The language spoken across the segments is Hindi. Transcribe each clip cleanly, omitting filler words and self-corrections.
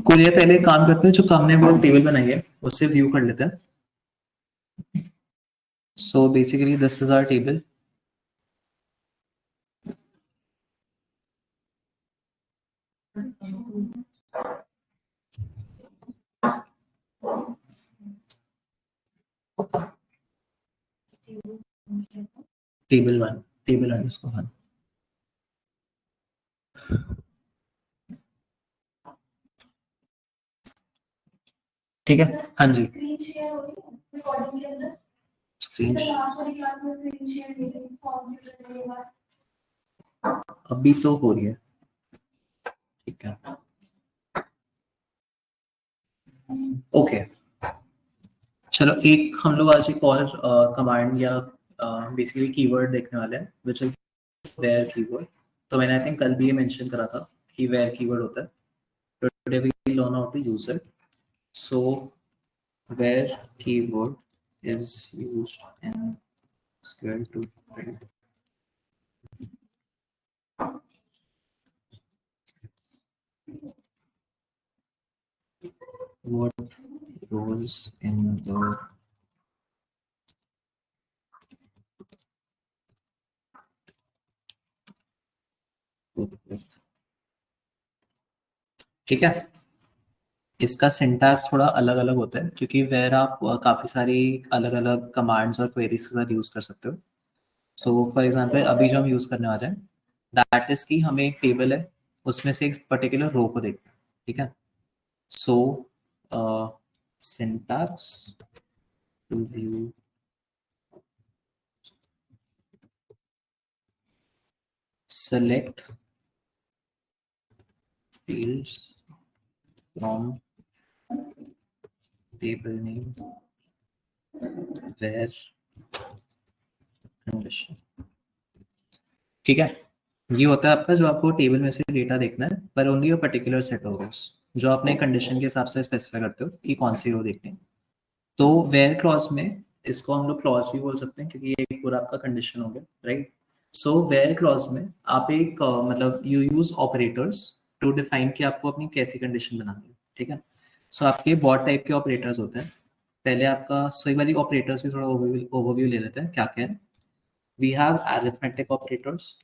कुरियर पहले काम करते हैं, जो हमने वो टेबल बनाई है उससे व्यू कर लेते हैं. So basically this is our table. Table one उसको वन. ठीक है. हाँ जी. स्क्रीन अभी तो हो रही है. ठीक है. ओके. चलो एक हम लोग आज एक और कमांड या बेसिकली कीवर्ड देखने वाले हैं विच इज वेयर कीवर्ड. तो मैंने आई थिंक कल भी ये मेंशन करा था कि वेयर कीवर्ड होता है. Today we learn how to use it. So where keyword is used in SQL to print what rows in the booklet. ठीक है. इसका सिंटैक्स थोड़ा अलग अलग होता है क्योंकि वेयर आप काफी सारी अलग अलग कमांड्स और क्वेरीज के साथ यूज कर सकते हो. सो फॉर एग्जांपल अभी जो हम यूज करने वाले हैं दैट इज कि हमें एक टेबल है उसमें से एक पर्टिकुलर रो को देखना है. ठीक है. So syntax to view select fields from table name where condition. ठीक है. ये होता है आपका जो आपको टेबल में से डेटा देखना है पर only a particular set of रोज जो आपने कंडीशन के हिसाब से स्पेसिफाई करते हो कि कौन सी रो देखनी है. तो वेयर क्लॉज में इसको हम लोग क्लॉज भी बोल सकते हैं क्योंकि ये पूरा आपका कंडीशन हो गया. राइट. सो वेयर क्लॉज में आप एक मतलब you use operators to define कि आपको अपनी कैसी कंडीशन बनानी है. ठीक है. सो आपके बहुत टाइप के ऑपरेटर्स होते हैं. पहले आपका सही वाली ऑपरेटर्स भी थोड़ा ओवरव्यू ले लेते हैं क्या क्या है. We have arithmetic operators.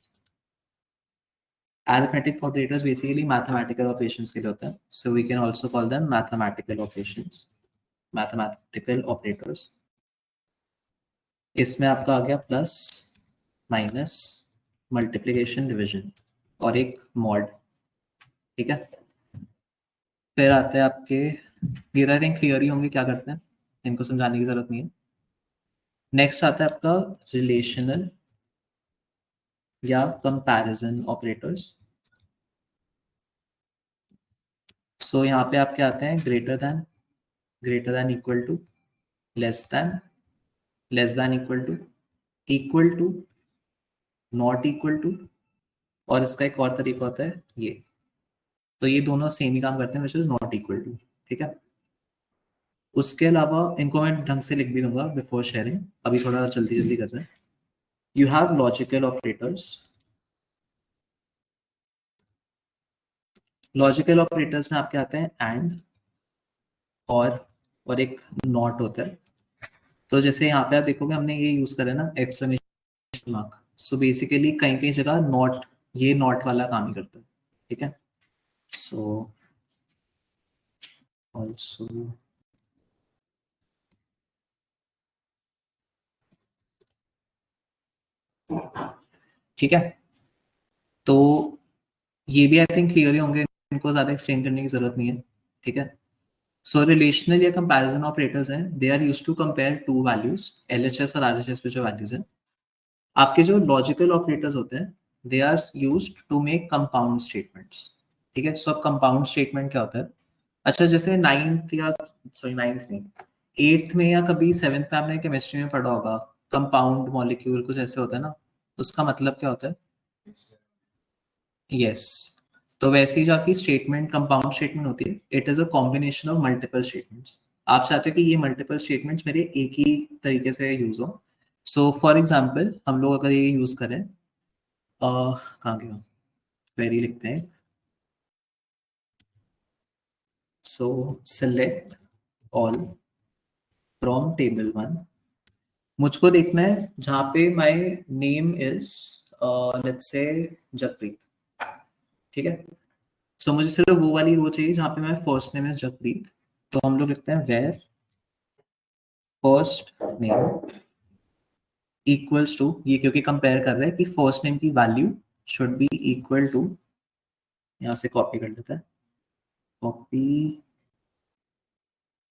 Arithmetic operators basically mathematical operations के लिए होता है. So we can also call them mathematical operations, mathematical operators. इसमें आपका आ गया प्लस माइनस मल्टीप्लिकेशन डिवीजन और एक मॉड. ठीक है. फिर आते हैं आपके ये आई थिंक क्लियर ही होंगे क्या करते हैं, इनको समझाने की जरूरत नहीं है. नेक्स्ट आता है आपका रिलेशनल या कंपैरिजन ऑपरेटर्स. सो यहाँ पे आपके आते हैं greater than equal to, less than equal to not equal to, और इसका एक और तरीका होता है ये. तो ये दोनों सेम ही काम करते हैं which is not equal to. ठीक है. उसके अलावा इनको मैं ढंग से लिख भी दूंगा बिफोर शेयरिंग, अभी थोड़ा जल्दी कर रहे हैं. You have logical operators. Logical operators में आपके आते हैं एंड और एक नॉट होता है. तो जैसे यहाँ पे आप देखोगे हमने ये यूज करा है ना एक्सक्लेमेशन मार्क. सो बेसिकली कहीं कहीं जगह नॉट, ये नॉट वाला काम ही करता है. ठीक है. सो ऑल्सो ठीक है. तो ये भी आई थिंक क्लियर ही होंगे, इनको ज्यादा एक्सप्लेन करने की जरूरत नहीं है. ठीक है. सो रिलेशनल या कंपैरिजन ऑपरेटर्स हैं, they are used to compare two values, LHS और आरएचएस पे जो वैल्यूज हैं. आपके जो लॉजिकल ऑपरेटर्स होते हैं they are used to make compound statements. ठीक है. सो अब कंपाउंड स्टेटमेंट क्या होता है. अच्छा जैसे नाइन्थ नहीं, एट्थ में या कभी सेवेंथ में आपने केमिस्ट्री में पढ़ा होगा कंपाउंड मॉलिक्यूल कुछ ऐसे होता है ना, उसका मतलब क्या होता है. यस. तो वैसे ही जो आपकी स्टेटमेंट कंपाउंड स्टेटमेंट होती है it is a combination of multiple statements. आप चाहते हो कि ये मल्टीपल स्टेटमेंट्स मेरे एक ही तरीके से यूज हो. सो फॉर एग्जाम्पल हम लोग अगर ये यूज करें कहाँ गया क्वेरी लिखते हैं। सो सेलेक्ट ऑल फ्रॉम टेबल 1। मुझको देखना है जहाँ पे my name is let's say Jagpreet, ठीक है। सो मुझे सिर्फ वो वाली रो चाहिए जहाँ पे मैं फर्स्ट नेम इज जगप्रीत। तो हम लोग लिखते हैं where first name equals to, ये क्योंकि कंपेयर कर रहे हैं कि फर्स्ट नेम की value should be equal to, यहाँ से कॉपी कर लेता है, कॉपी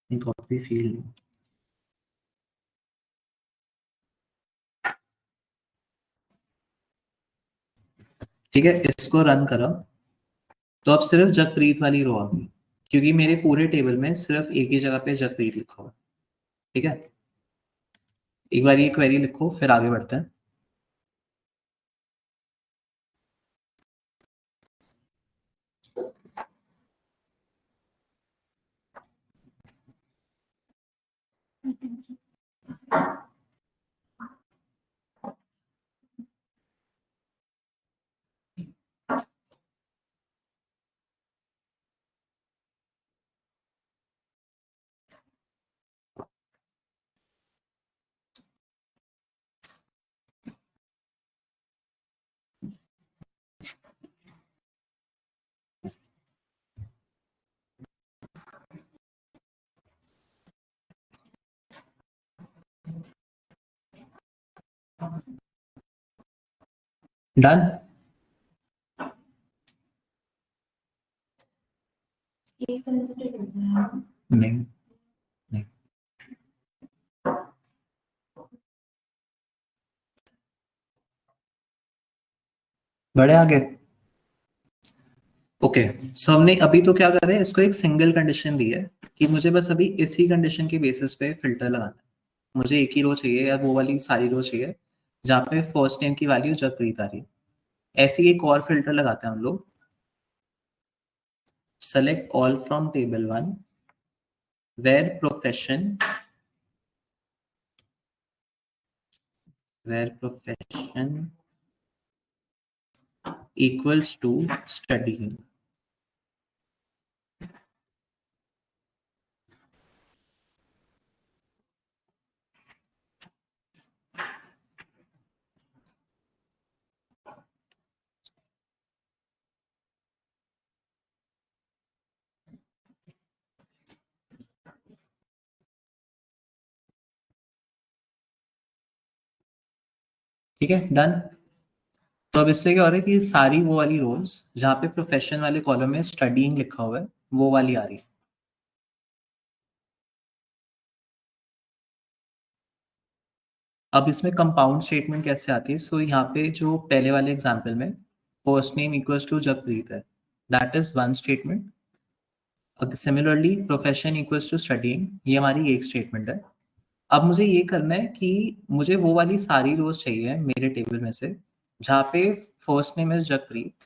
कॉपी फील्ड, ठीक है। इसको रन करो तो अब सिर्फ जगप्रीत वाली रो आ गई, क्योंकि मेरे पूरे टेबल में सिर्फ एक ही जगह पे जगप्रीत लिखा हुआ है, ठीक है। एक बार ये क्वेरी लिखो फिर आगे बढ़ते हैं। डन। नहीं नहीं, बड़े आगे। ओके, सो हमने अभी तो क्या कर रहे हैं, इसको एक सिंगल कंडीशन दी है कि मुझे बस अभी इसी कंडीशन के बेसिस पे फिल्टर लगाना है। मुझे एक ही रो चाहिए या वो वाली सारी रो चाहिए जहाँ पे फर्स्ट नेम की वैल्यू जगप्रीत आ रही है। ऐसी एक और फिल्टर लगाते हैं हम लोग, select all from table 1 where profession, where profession equals to studying. ठीक है, डन। तो अब इससे क्या हो रहा है कि सारी वो वाली रोल्स जहाँ पे प्रोफेशन वाले कॉलम में स्टडीइंग लिखा हुआ है वो वाली आ रही है। अब इसमें कंपाउंड स्टेटमेंट कैसे आती है, सो यहाँ पे जो पहले वाले एग्जांपल में first name equals to Jagpreet है, that is one statement. Similarly profession equals to studying, ये हमारी एक स्टेटमेंट है। अब मुझे ये करना है कि मुझे वो वाली सारी रोज चाहिए मेरे टेबल में से जहाँ पे first name is Jagpreet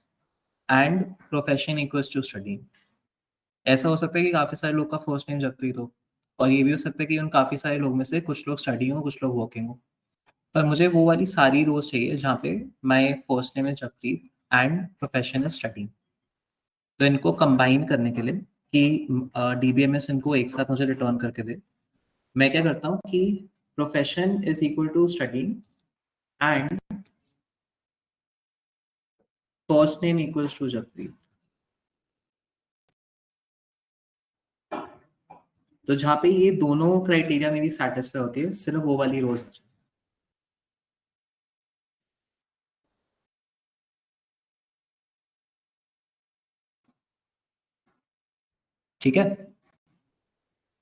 and profession equals to studying. ऐसा हो सकता है कि काफी सारे लोग का फर्स्ट नेम जगप्रीत हो, और ये भी हो सकता है कि उन काफी सारे लोग में से कुछ लोग स्टडी हो कुछ लोग वर्किंग हो। पर मुझे वो वाली सारी रोज चाहिए जहाँ पे my first name is Jagpreet and profession is study. तो इनको कंबाइन करने के लिए कि डीबीएमएस इनको एक साथ मुझे रिटर्न करके दे, मैं क्या करता हूँ कि profession is equal to study and first name equals to Jagpreet. तो जहाँ पे ये दोनों क्राइटेरिया मेरी सेटिस्फाई होती है सिर्फ वो वाली रोज। ठीक है,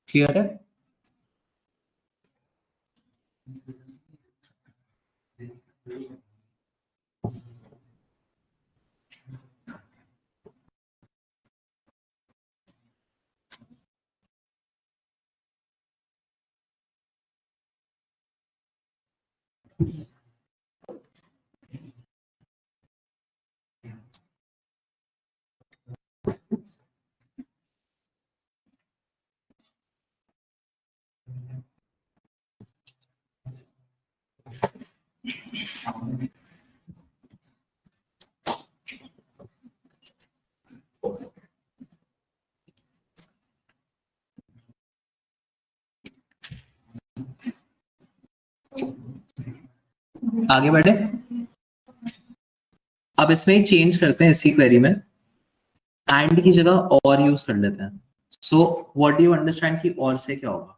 क्लियर है। आगे बढ़े। अब इसमें चेंज करते हैं इसी क्वेरी में, एंड की जगह और यूज कर लेते हैं। So what do you understand कि और से क्या होगा?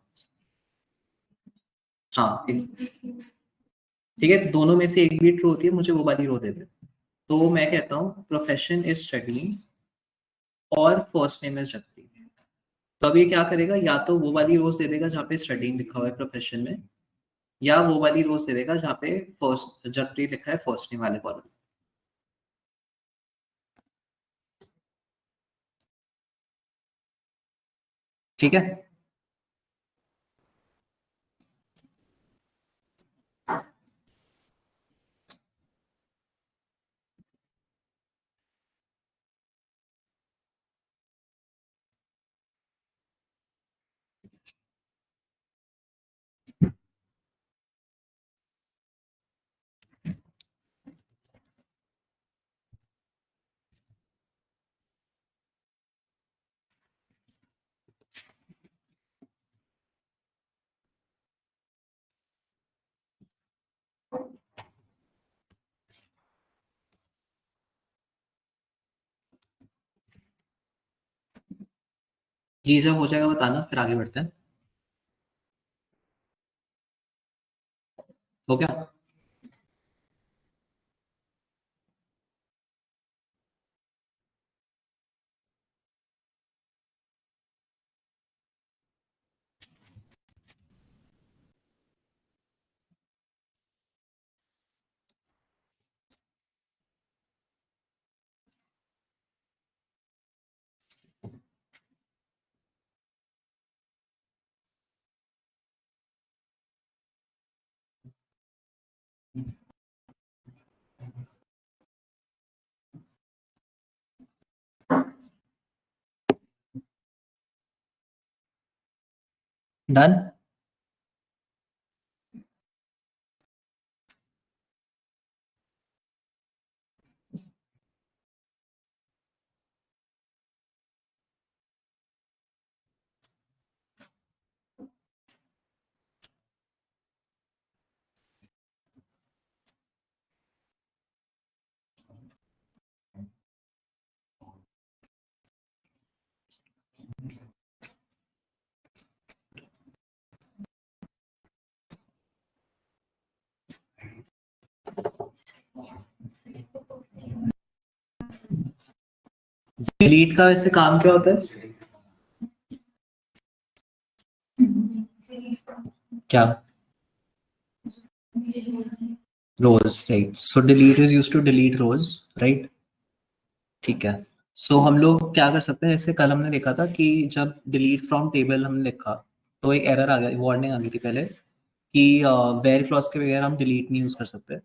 हाँ ठीक है, दोनों में से एक भी ट्रू होती है, मुझे वो वाली रो दे दे। तो मैं कहता हूँ प्रोफेशन इज स्टडीइंग और फर्स्ट नेम इज जगप्रीत। तो अब ये क्या करेगा, या तो वो वाली रोज दे देगा जहाँ पे स्टडीइंग लिखा हुआ है प्रोफेशन में, या वो वाली रोज दे देगा जहाँ पे फर्स्ट जगप्रीत लिखा है फर्स्ट नेम वाले कॉलम। ठीक है, ये जब हो जाएगा बताना, फिर आगे बढ़ते हैं। हो गया। डन। डिलीट का वैसे काम क्या होता है? क्या? Rows, right. So delete is used to delete rows, right. ठीक है। सो हम लोग क्या कर सकते हैं, जैसे कल हमने लिखा था कि जब डिलीट फ्रॉम टेबल हमने लिखा, तो एक एरर आ गया, वार्निंग आ गई थी पहले कि वेर क्लॉज के बगैर हम डिलीट नहीं यूज कर सकते।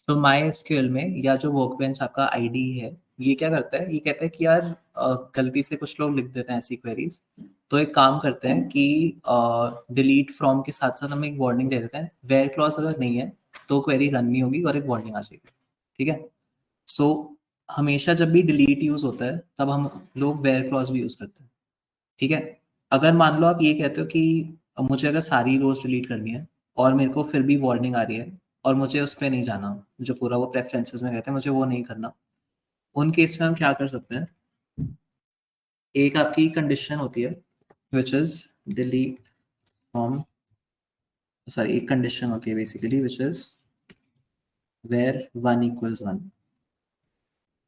तो माई एसक्यूएल में या जो वर्कबेंच आपका आईडी है, ये क्या करता है, ये कहता है कि यार गलती से कुछ लोग लिख देते हैं ऐसी क्वेरीज, तो एक काम करते हैं कि डिलीट फ्रॉम के साथ साथ हम एक वार्निंग दे देते हैं, वेयर क्लॉज अगर नहीं है तो क्वेरी रन नहीं होगी और एक वार्निंग आ जाएगी। ठीक है। सो हमेशा जब भी डिलीट यूज होता है तब हम लोग वेयर क्लॉज भी यूज करते हैं। ठीक है। अगर मान लो आप ये कहते हो कि मुझे अगर सारी रोज डिलीट करनी है और मेरे को फिर भी वार्निंग आ रही है और मुझे उस पर नहीं जाना, जो पूरा वो प्रेफरेंसेस में कहते हैं मुझे वो नहीं करना, उन केस में हम क्या कर सकते हैं, एक आपकी कंडीशन होती है which is delete from, sorry एक कंडीशन होती है basically which is where one equals one.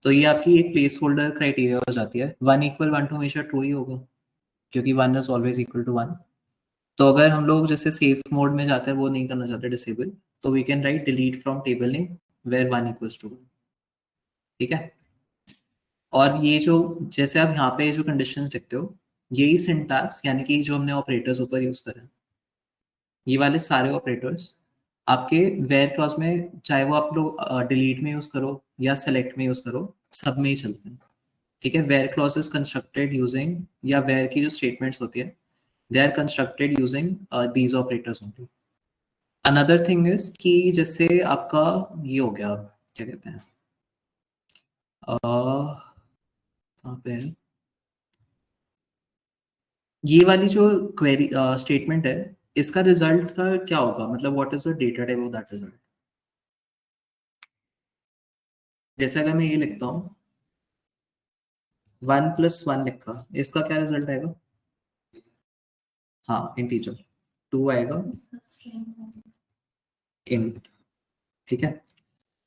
तो ये आपकी एक प्लेस होल्डर क्राइटेरिया हो जाती है, वन इक्वल वन टू हमेशा ट्रू ही होगा क्योंकि one is always equal to one. तो अगर हम लोग जैसे सेफ मोड में जाकर वो नहीं करना चाहते डिसेबल, तो we can write delete from table name where one equals to. ठीक है। और ये जो जैसे आप यहाँ पे जो कंडीशंस लिखते हो, यही सिंटैक्स यानी कि जो हमने ऑपरेटर्स ऊपर यूज करे, ये वाले सारे ऑपरेटर्स आपके वेयर क्लॉज में, चाहे वो आप लोग डिलीट में यूज करो या सेलेक्ट में यूज करो, सब में ही चलते हैं। ठीक है। Where clause is constructed using, या वेयर की जो स्टेटमेंट्स होती है they are constructed using these operators only. Another thing is कि जैसे आपका ये हो गया, क्या कहते हैं, कहाँ पे है ये वाली जो क्वेरी स्टेटमेंट है, इसका रिजल्ट का क्या होगा, मतलब what is the data type of that result? जैसे अगर मैं ये लिखता हूँ 1+1 लिखा, इसका क्या रिजल्ट आएगा? हाँ इंटीजर, 2 आएगा इंट। ठीक है,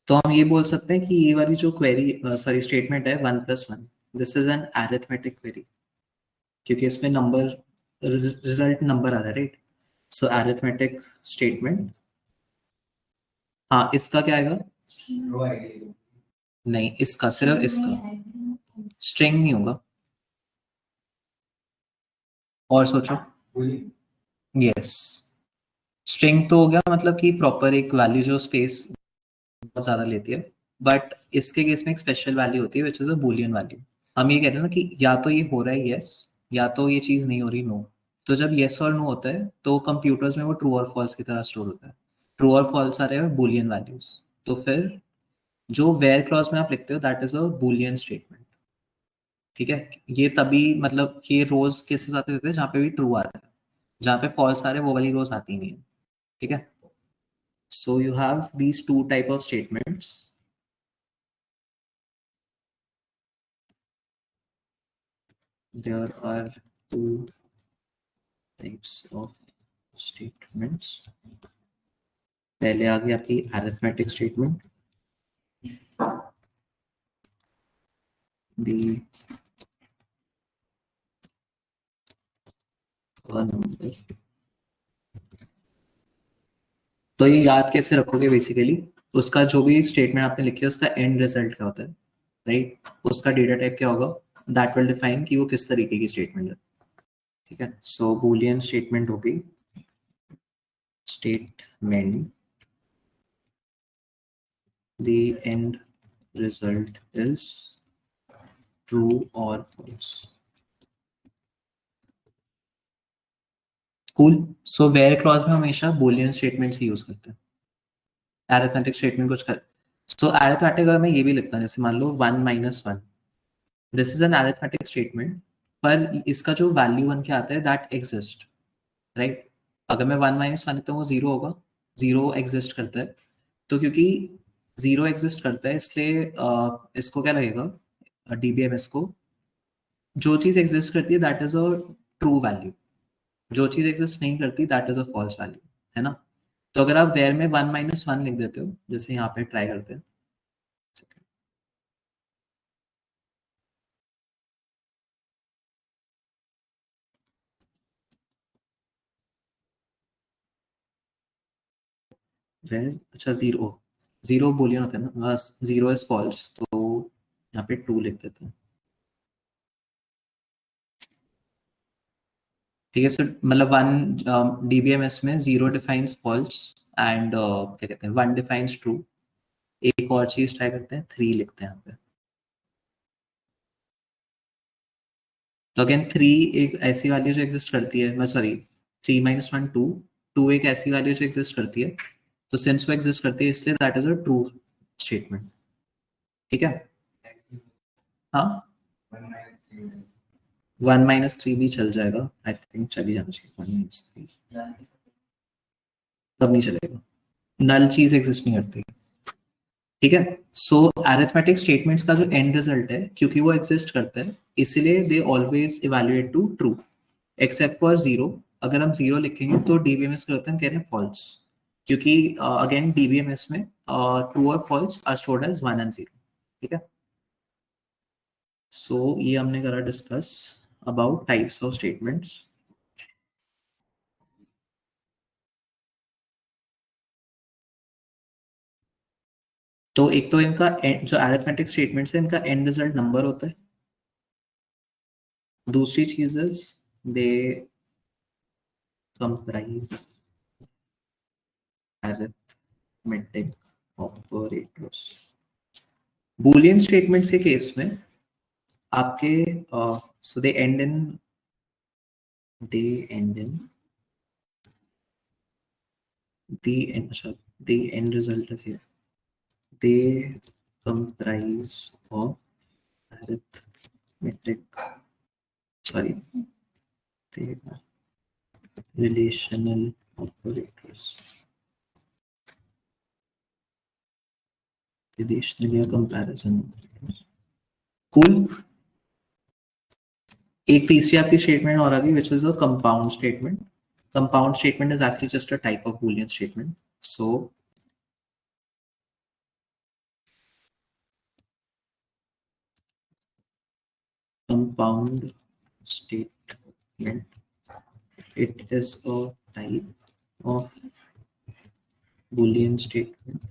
तो हम ये बोल सकते हैं कि ये वाली जो क्वेरी सॉरी स्टेटमेंट है 1+1, this is an arithmetic query, क्योंकि इसमें नंबर रिजल्ट नंबर आ रहा है, राइट? सो अरिथमेटिक स्टेटमेंट। हाँ इसका क्या आएगा? नहीं, इसका सिर्फ इसका स्ट्रिंग नहीं होगा। और सोचो। यस, स्ट्रिंग तो हो गया, मतलब कि प्रॉपर एक वैल्यू जो स्पेस बहुत ज्यादा लेती है, बट इसके केस में एक स्पेशल वैल्यू होती है which is a Boolean value. हम ये कह रहे हैं ना कि या तो ये हो रहा है यस, या तो ये चीज नहीं हो रही नो। तो जब यस और नो होता है तो कंप्यूटर्स में वो ट्रू और फॉल्स की तरह स्टोर होता है। ट्रू और फॉल्स आ रहे हैं बूलियन वैल्यूज, तो फिर जो वेयर क्लॉज में आप लिखते हो that is a Boolean statement. ठीक है, ये तभी मतलब ये रोज केसेस आते रहते हैं जहाँ पे भी ट्रू आ रहा है, जहाँ पे फॉल्स आ रहे हैं वो वाली रोज आती नहीं है। ठीक है, so you have these two type of statements. There are two types of statements. पहले आ गई आपकी arithmetic statement. The number. तो ये याद कैसे रखोगे बेसिकली? उसका जो भी स्टेटमेंट आपने लिखी है उसका एंड रिजल्ट क्या होता है, राइट? उसका डेटा टाइप क्या होगा, दैट विल डिफाइन कि वो किस तरीके की स्टेटमेंट है। ठीक है, सो बूलियन स्टेटमेंट होगी statement the end result is true or false. Cool. So where clause में हमेशा बूलियन स्टेटमेंट्स ही यूज करते हैं, अरिथमेटिक स्टेटमेंट कुछ कर। सो अरिथमेटिक अगर मैं ये भी लिखता हूँ, जैसे मान लो 1-1, this is an arithmetic statement, पर इसका जो वैल्यू बन के आता है दैट एग्जिस्ट, राइट? अगर मैं 1-1 लिखता हूँ वो जीरो होगा, जीरो एग्जिस्ट करता है। तो क्योंकि जीरो एग्जिस्ट करता है इसलिए इसको क्या लगेगा, डीबीएमएस को, जो चीज एग्जिस्ट करती है that is a true value, जो चीज एग्जिस्ट नहीं करती that is a false value, है ना? तो अगर आप वेयर में 1-1 लिख देते हो, जैसे यहाँ पे ट्राई करते हैं, वेयर, अच्छा जीरो, जीरो बोलियन होता है ना, जीरो इज फॉल्स, तो यहाँ पे 2 लिख देते हैं। ठीक है, सो मतलब 1 डीबीएमएस में जीरो डिफाइंस फॉल्स एंड क्या कहते हैं 1 डिफाइंस ट्रू। एक और चीज ट्राई करते हैं, 3 लिखते हैं यहाँ पे। तो अगेन 3 एक ऐसी वैल्यू जो एग्जिस्ट करती है, मैं सॉरी 3-1 2, 2 एक ऐसी वैल्यू जो एग्जिस्ट करती है, तो सिंस वो एग्जिस्ट करती है इसलिए that is a true statement. ठीक है, हाँ 1-3 भी चल जाएगा, आई थिंक चल ही जाना चाहिए 1-3, तब नहीं चलेगा, नल चीज एग्जिस्ट नहीं करती। ठीक है, सो अरिथमेटिक स्टेटमेंट्स का जो एंड रिजल्ट है, क्योंकि वो एग्जिस्ट करता है इसलिए they always evaluate to true, except for zero. अगर हम जीरो लिखेंगे तो डीबीएमएस को हम कह रहे हैं फॉल्स, क्योंकि अगेन डीबीएमएस में ट्रू और false are stored as 1 and 0। ठीक है, सो ये हमने करा discuss about types of statements. तो एक तो इनका जो अरिथमेटिक स्टेटमेंट्स है इनका एंड रिजल्ट नंबर होता है। दूसरी चीज they comprise arithmetic operators. Boolean statements के केस में आपके so they and in the end result is here. They comprise of arithmetic, sorry, they are relational operators. Additionally, a comparison. Cool. एक तीसरी आपकी स्टेटमेंट और आ गई, which is a compound statement. Compound statement is actually just a type of Boolean statement. So compound statement, it is a type of Boolean statement.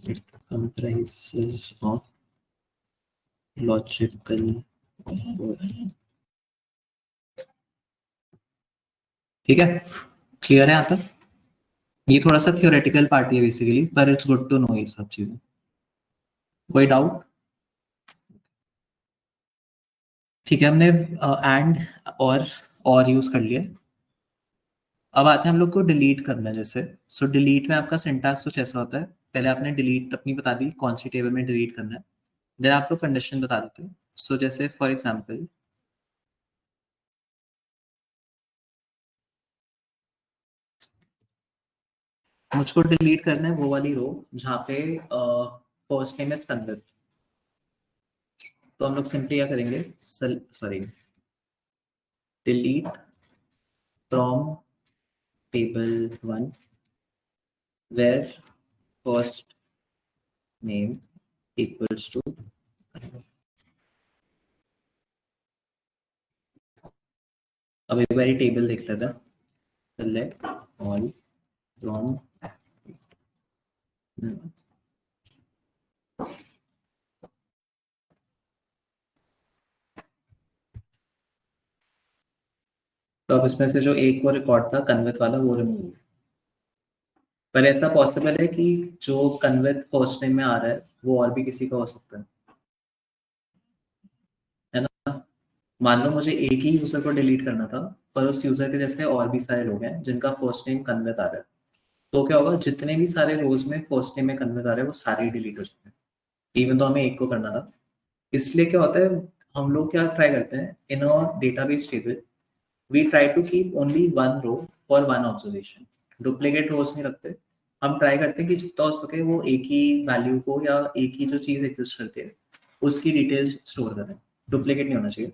It comprises of logical operator. ठीक है, क्लियर है यहाँ तक? ये थोड़ा सा थियोरेटिकल पार्ट है बेसिकली, पर इट्स गुड टू नो ये सब चीजें. कोई डाउट? ठीक है, हमने एंड और यूज कर लिया. अब आते हैं हम लोग को डिलीट करना है. जैसे सो डिलीट में आपका सिंटैक्स कुछ ऐसा होता है. पहले आपने डिलीट अपनी बता दी कौन सी टेबल में डिलीट करना है, देन आप लोग कंडीशन बता देते हो. सो जैसे फॉर एग्जांपल मुझको डिलीट करना है वो वाली रो जहाँ पे फर्स्ट नेम इज कन्वर्ट. तो हम लोग सिंपली क्या करेंगे, sorry, delete from table 1 where first name equals to. अब एक बारी टेबल देख लेते हैं. select all from तो अब इसमें से जो एक वो रिकॉर्ड था कन्वित वाला वो रिमूव. पर ऐसा पॉसिबल है कि जो कन्वित फर्स्ट नेम में आ रहा है वो और भी किसी का हो सकता है ना. मान लो मुझे एक ही यूजर को डिलीट करना था, पर उस यूजर के जैसे और भी सारे लोग हैं जिनका फर्स्ट नेम कन्वित आ रहा है. तो क्या होगा, जितने भी सारे रोज में फर्स्ट नेम में कन्वित आ रहे हैं वो सारे डिलीट हो जाते हैं, इवन तो हमें एक को करना था. इसलिए क्या होता है, हम लोग क्या ट्राई करते हैं in a database table, we try to keep only one row for one observation. Duplicate rows नहीं रखते. हम ट्राई करते हैं कि जितना हो सके वो एक ही वैल्यू को या एक ही जो चीज एग्जिस्ट करती है उसकी डिटेल्स स्टोर करें. डुप्लीकेट नहीं होना चाहिए.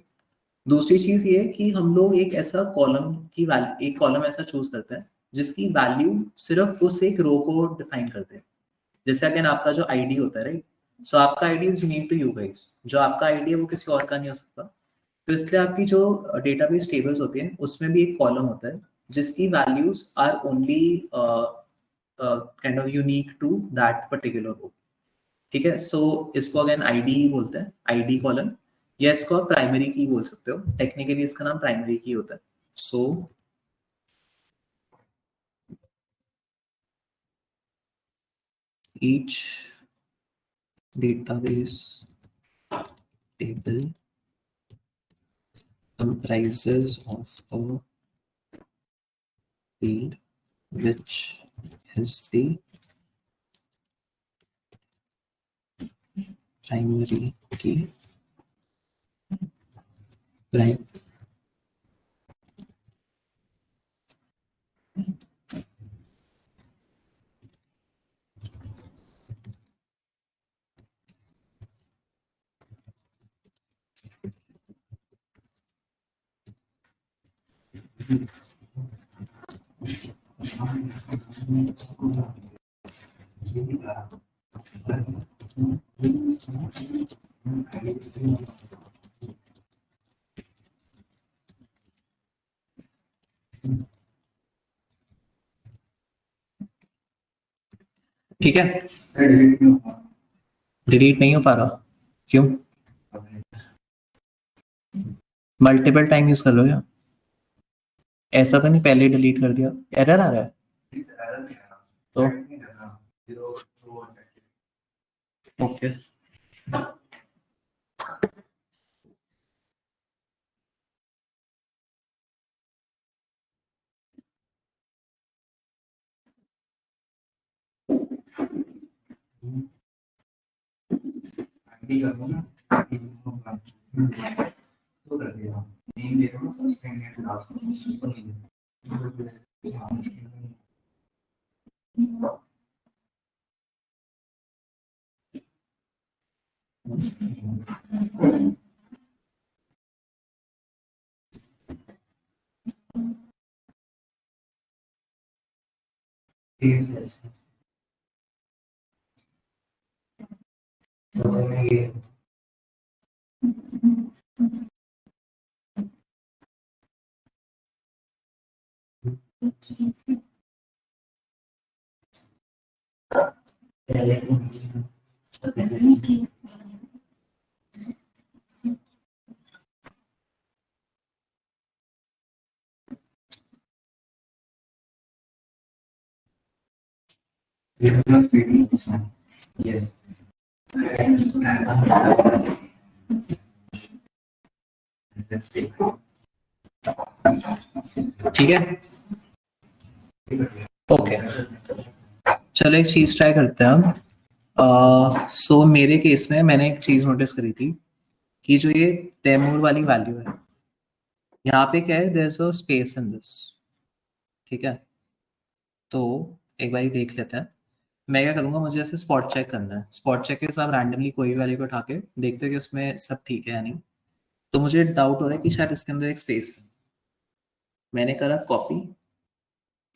दूसरी चीज ये है कि हम लोग एक ऐसा कॉलम की वैल्यू, एक कॉलम ऐसा चूज करते हैं जिसकी वैल्यू सिर्फ उस एक रो को डिफाइन करते हैं. जैसे अगेन आपका जो आईडी होता है, राइट, सो आपका ID is unique to you guys. जो आपका आईडी है वो किसी और का नहीं हो सकता. तो इसलिए आपकी जो डेटाबेस टेबल्स होती हैं उसमें भी एक कॉलम होता है जिसकी values are only kind of unique to that particular row. ठीक है, सो इसको अगेन आईडी बोलते हैं, आईडी कॉलम, या इसको आप प्राइमरी की बोल सकते हो. टेक्निकली इसका नाम प्राइमरी की होता है. So each database table comprises of a field which is the primary key. Right. ठीक है, डिलीट नहीं हो पा रहा क्यों? मल्टीपल टाइम यूज कर लो या ऐसा तो नहीं पहले डिलीट कर दिया, एरर आ रहा है तो ओके. Yes. ठीक है, ओके, चलो एक चीज ट्राई करते हैं हम। सो मेरे केस में मैंने एक चीज नोटिस करी थी कि जो ये तैमूर वाली वैल्यू है, यहाँ पे क्या है, there is a space in this. ठीक है, तो एक बार देख लेते हैं। मैं क्या करूंगा, मुझे ऐसे स्पॉट चेक करना है। स्पॉट चेक के साथ रैंडमली कोई वैल्यू को उठा के देखते हैं कि उसमें सब ठीक है या नहीं। तो मुझे डाउट हो रहा है कि शायद इसके अंदर एक स्पेस है। मैंने करा कॉपी,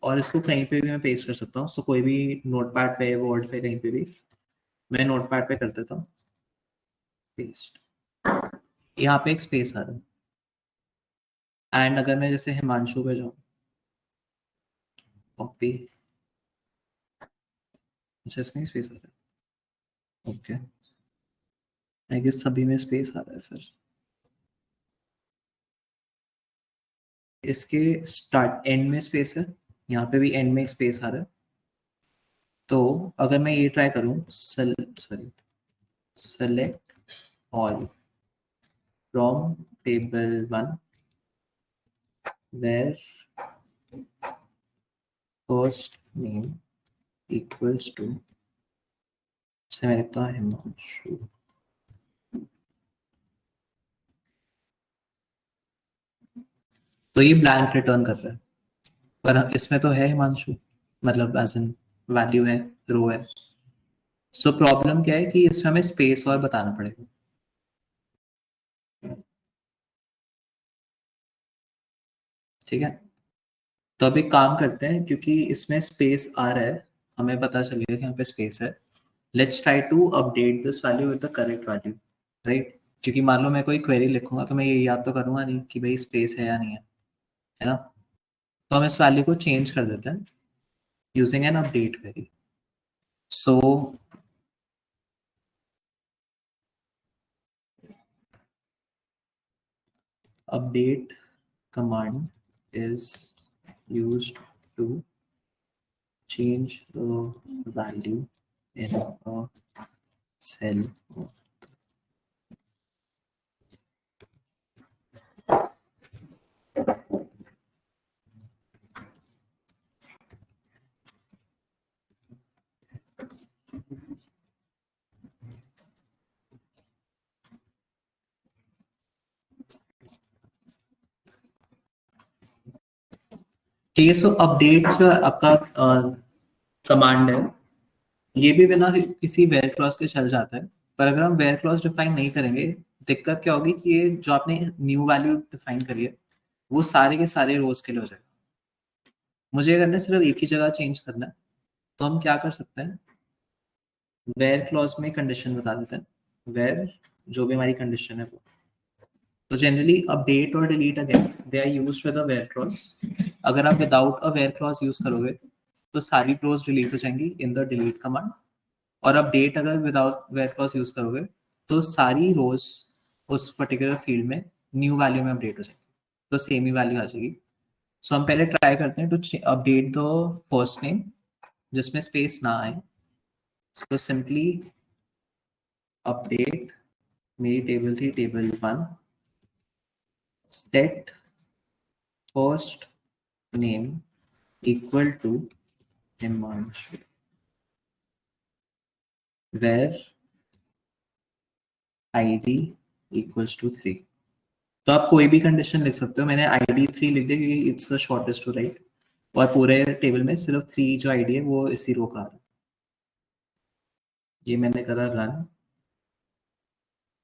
और इसको कहीं पे भी मैं पेस्ट कर सकता हूँ। सो कोई भी नोटपैड पे, वर्ड पे, कहीं पे भी मैं नोटपैड पे कर देता हूँ पेस्ट। यहाँ पे एक स्पेस आ रहा है। एंड अगर मैं जैसे हिमांशु पे जाऊँ, कॉपी, अच्छा इसमें स्पेस आ रहा है, ओके। आई गेस सभी में स्पेस आ रहा है फिर। इसके स्टार्ट एंड में स्पेस है, यहाँ पे भी एंड में एक स्पेस आ रहा है। तो अगर मैं ये ट्राई करूँ, sorry, select all from table one where first name equals to, say मैं लिखता हूँ हिमांशु। तो ये ब्लैंक रिटर्न कर रहा है, पर इसमें तो है हिमांशु, मतलब एज इन वैल्यू है, रो है। सो प्रॉब्लम क्या है कि इसमें हमें स्पेस और बताना पड़ेगा। ठीक है, तो अब एक काम करते हैं, क्योंकि इसमें स्पेस आ रहा है, हमें पता चल गया कि यहाँ पे स्पेस है। Let's try to update this value with the correct value, right? क्योंकि मान लो मैं कोई क्वेरी लिखूंगा तो मैं ये याद तो करूंगा नहीं कि भाई स्पेस है या नहीं है ना? तो हम इस वैल्यू को चेंज कर देते हैं using an update query. So update command is used to change the value in a cell. ठीक है, सो अपडेट जो आपका कमांड है, ये भी बिना किसी वेयर क्लॉज के चल जाता है। पर अगर हम वेयर क्लॉज डिफाइन नहीं करेंगे, दिक्कत क्या होगी कि ये जो आपने न्यू वैल्यू डिफाइन करी है, वो सारे के सारे रोज के लिए हो जाएगा। मुझे करना है सिर्फ एक ही जगह चेंज करना है। तो हम क्या कर सकते हैं, वेयर क्लॉज में कंडीशन बता देते हैं। वेयर जो भी हमारी कंडीशन है वो, तो जनरली अपडेट और delete again they are used with a where clause. अगर आप without a where clause use करोगे तो सारी रोज डिलीट हो जाएंगी इन द डिलीट कमांड। और अपडेट अगर विदाउट वेयर क्लॉज यूज करोगे तो सारी रोज उस पर्टिकुलर फील्ड में न्यू वैल्यू में अपडेट हो जाएगी, तो सेम ही वैल्यू आ जाएगी। सो हम पहले ट्राई करते हैं to update the first name जिसमें स्पेस ना आए। सो सिंपली अपडेट, मेरी टेबल थी table one, set first name equal to Himanshu, where id equals to 3। तो आप कोई भी कंडीशन लिख सकते हो, मैंने ID3 लिख दिया क्योंकि it's the shortest to write, और पूरे टेबल में सिर्फ 3 जो ID है वो इसी रो का है। ये मैंने करा रन,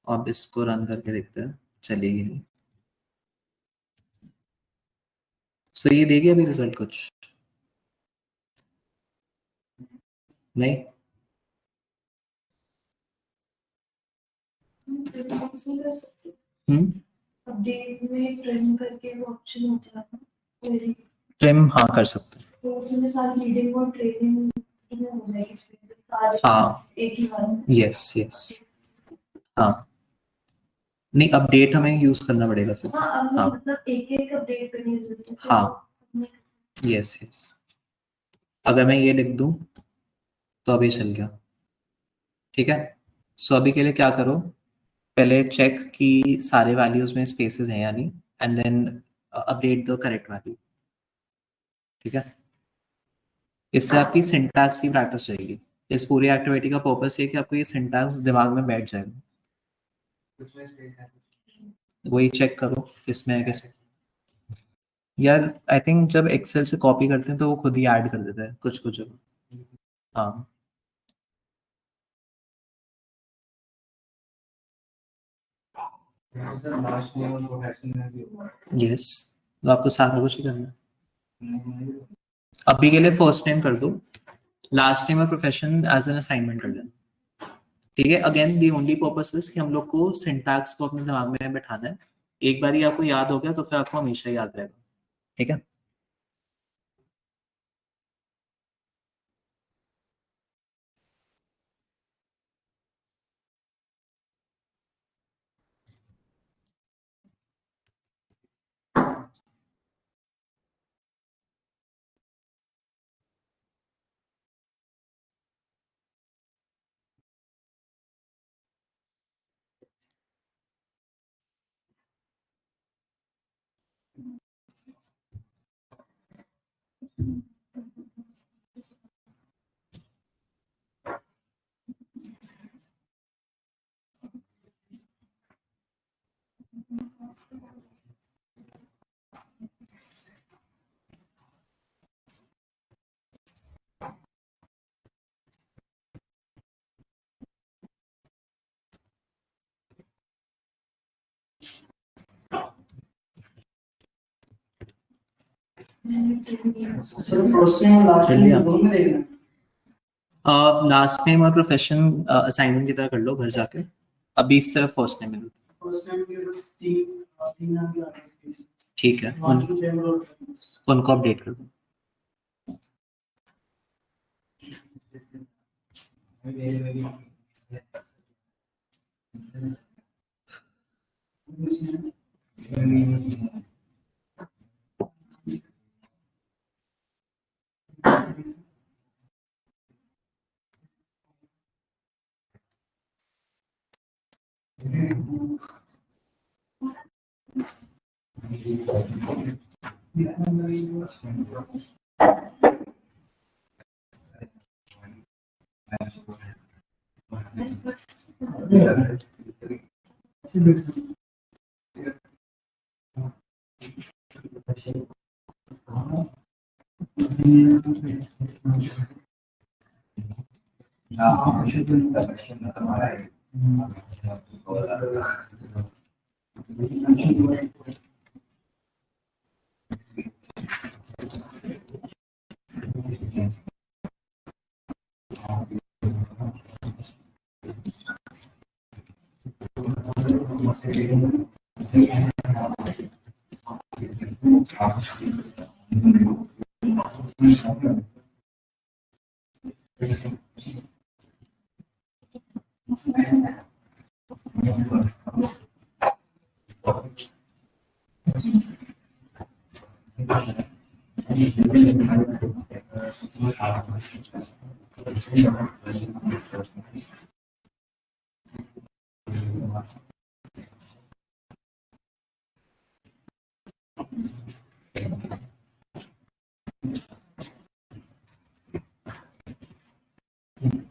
अब इसको रन करके देखते हैं चलेगी नहीं। सो ये देगी अभी रिजल्ट कुछ नहीं। अपडेट में ट्रिम करके वो ऑप्शन होता है ना, ट्रिम हाँ कर सकते हैं, तो उसमें साथ रीडिंग और ट्रेनिंग हो जाएगी इसमें हाँ एक ही बार में। यस यस हाँ, नहीं अपडेट हमें यूज करना पड़ेगा फिर। हाँ हाँ मतलब एक अपडेट करनी जरूरत है। हाँ यस यस, अगर मैं ये लिख दूं तो अभी चल गया, ठीक है। सो अभी के लिए क्या करो, पहले चेक कि सारे वैल्यूज में स्पेसेस हैं या नहीं, and then update the correct value, ठीक है। इससे आपकी सिंटैक्स की प्रैक्टिस रहेगी। इस पूरी एक्टिविटी का पर्पस ये कि आपको ये सिंटैक्स दिमाग में बैठ जाएगा। वही चेक करो किसमें है किसमें। यार आई थिंक जब एक्सेल से कॉपी करते हैं तो वो खुद ही ऐड कर देता है कुछ कुछ। हाँ यस, तो आपको सारा कुछ ही करना है। अभी के लिए फर्स्ट नेम कर दो, लास्ट नेम और प्रोफेशन एज एन असाइनमेंट कर लेना, ठीक है। Again the only purpose is कि हम लोग को सिंटैक्स को अपने दिमाग में बैठाना है। एक बार ही आपको याद हो गया तो फिर आपको हमेशा याद रहेगा, ठीक है। लास्ट नेम और प्रोफेशन असाइनमेंट की तरह कर लो घर जाके, अभी सिर्फ फर्स्ट नेम है, ठीक है। उनको अपडेट कर दो।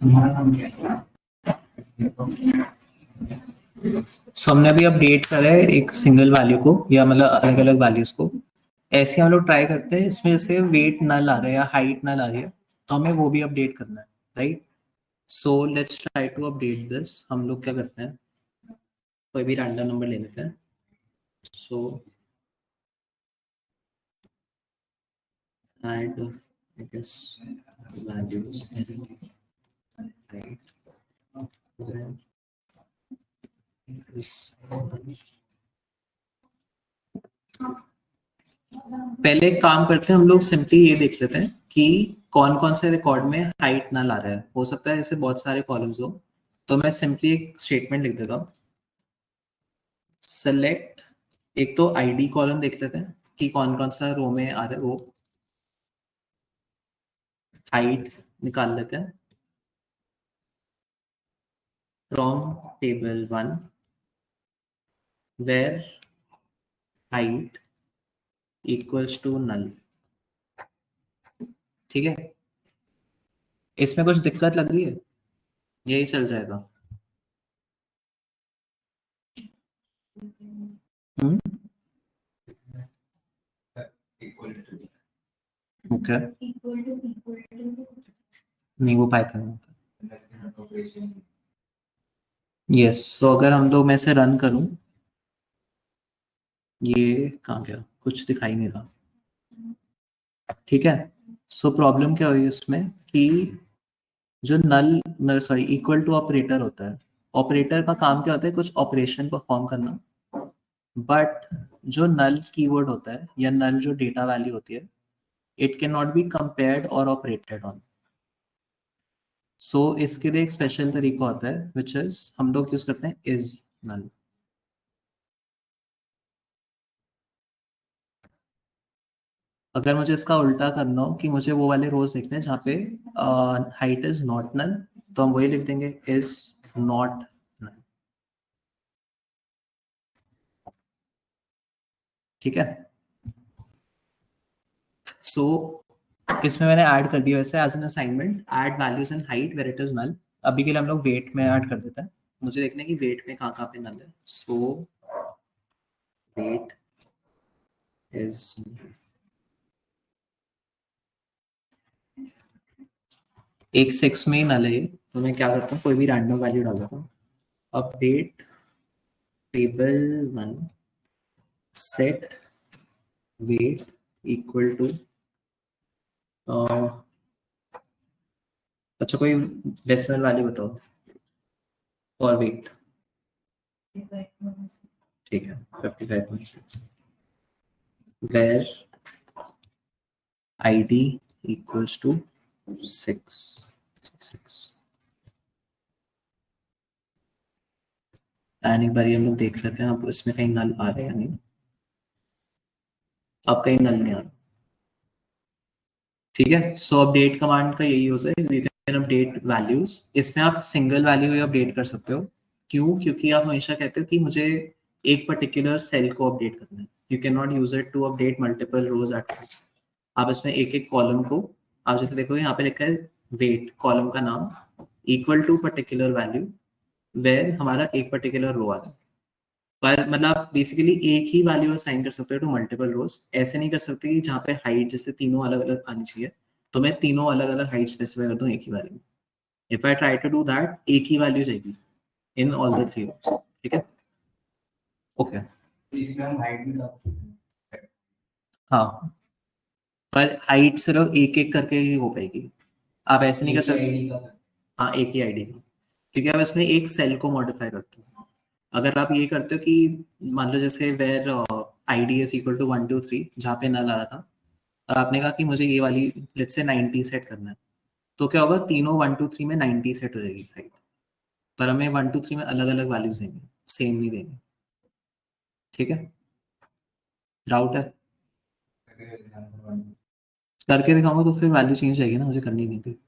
तुम्हारा नाम क्या है? सो हमने अभी अपडेट करा है एक सिंगल वैल्यू को या मतलब अलग अलग वैल्यूज को। ऐसे हम लोग ट्राई करते हैं, इसमें जैसे वेट नल आ रहा है या हाइट नल आ रही है तो हमें वो भी अपडेट करना है, right. So let's try to update this. हम लोग क्या करते हैं, कोई भी रैंडम नंबर ले लेते हैं। सो add I guess values and height, then this पहले एक काम करते हैं, हम लोग सिंपली ये देख लेते हैं कि कौन कौन से रिकॉर्ड में हाइट नल आ रहा है। हो सकता है ऐसे बहुत सारे कॉलम्स हो, तो मैं सिंपली एक स्टेटमेंट लिख देता हूँ, सेलेक्ट। एक तो आईडी कॉलम देख लेते हैं कि कौन कौन सा रो में आ रहा है, वो हाइट निकाल लेते हैं from table 1 where height equals to null. ठीक है, इसमें कुछ दिक्कत लग रही है? यही चल जाएगा। हम्म, ओके, नहीं वो पाइथन में होता है। यस, सो अगर हम लोग मैं से रन करूं, ये कहाँ गया, कुछ दिखाई नहीं रहा। ठीक है, सो प्रॉब्लम क्या हुई उसमें कि जो नल सॉरी इक्वल टू ऑपरेटर होता है, ऑपरेटर का काम क्या होता है, कुछ ऑपरेशन परफॉर्म करना। बट जो नल कीवर्ड होता है या नल जो डेटा वैल्यू होती है, it can not be compared और ऑपरेटेड ऑन। सो इसके लिए एक स्पेशल तरीका होता है विच इज हम लोग यूज करते हैं इज नल। अगर मुझे इसका उल्टा करना हो कि मुझे वो वाले रोज देखने हैं जहाँ पे हाइट इज नॉट नल, तो हम वही लिख देंगे इज नॉट नल। ठीक है, सो इसमें मैंने ऐड कर दिया वैसे as an assignment, add values in height where it is null. अभी के लिए हम लोग वेट में ऐड कर देते हैं, मुझे देखना है कि वेट में कहाँ कहाँ पे नल है। सो वेट इज एक 6 में ही नल है ये, तो मैं क्या करता हूँ, कोई भी रैंडम वैल्यू डाल देता हूँ। Update table 1 set weight equal to, अच्छा कोई डेसिमल वैल्यू बताओ और वेट। ठीक है, 55.6 where id equals to 6 and एक बार ये हम लोग देख लेते हैं अब इसमें कहीं नल आ रहे हैं या नहीं। अब कहीं नल नहीं आ रहा। ठीक है, सो अपडेट कमांड का यही यूज है, यू कैन अपडेट वैल्यूज। इसमें आप सिंगल वैल्यू ही अपडेट कर सकते हो। क्यों? क्योंकि आप हमेशा कहते हो कि मुझे एक पर्टिकुलर सेल को अपडेट करना है, you can not use it to update multiple rows at once. आप इसमें एक एक कॉलम को, आप जैसे देखो यहाँ पे लिखा है वेट कॉलम का नाम equal to particular value where हमारा एक पर्टिकुलर रो आ रहा है। पर मतलब आप बेसिकली एक ही वैल्यू असाइन कर सकते हो टू मल्टीपल रोज। ऐसे नहीं कर सकते कि जहाँ पे हाइट जैसे तीनों अलग अलग आनी चाहिए, तो मैं तीनों अलग अलग हाइट स्पेसिफाई कर दूं एक ही value. If I try to do that, एक ही वैल्यू चाहिए in all the three rows. ठीक है, ओके। इसमें हम हाइट भी डाल सकते हैं। हाँ, पर हाइट सिर्फ एक एक करके ही हो पाएगी, आप ऐसे नहीं कर सकते। हाँ, एक ही आईडी का, क्योंकि आप इसमें एक सेल को मॉडिफाई करते हो। अगर आप ये करते हो कि मान लो जैसे where ID is equal to 1 2 3 जहाँ पे नल आ रहा था, और आपने कहा कि मुझे ये वाली लेट्स से 90 सेट करना है, तो क्या होगा, तीनों 1 2 3 में 90 सेट हो जाएगी हाइट। पर हमें 1 2 3 में अलग अलग वैल्यूज देंगे, सेम नहीं देंगे। ठीक है, डाउट है? करके दिखाऊंगा तो फिर वैल्यू चेंज जाएगी ना, मुझे करनी नहीं थी।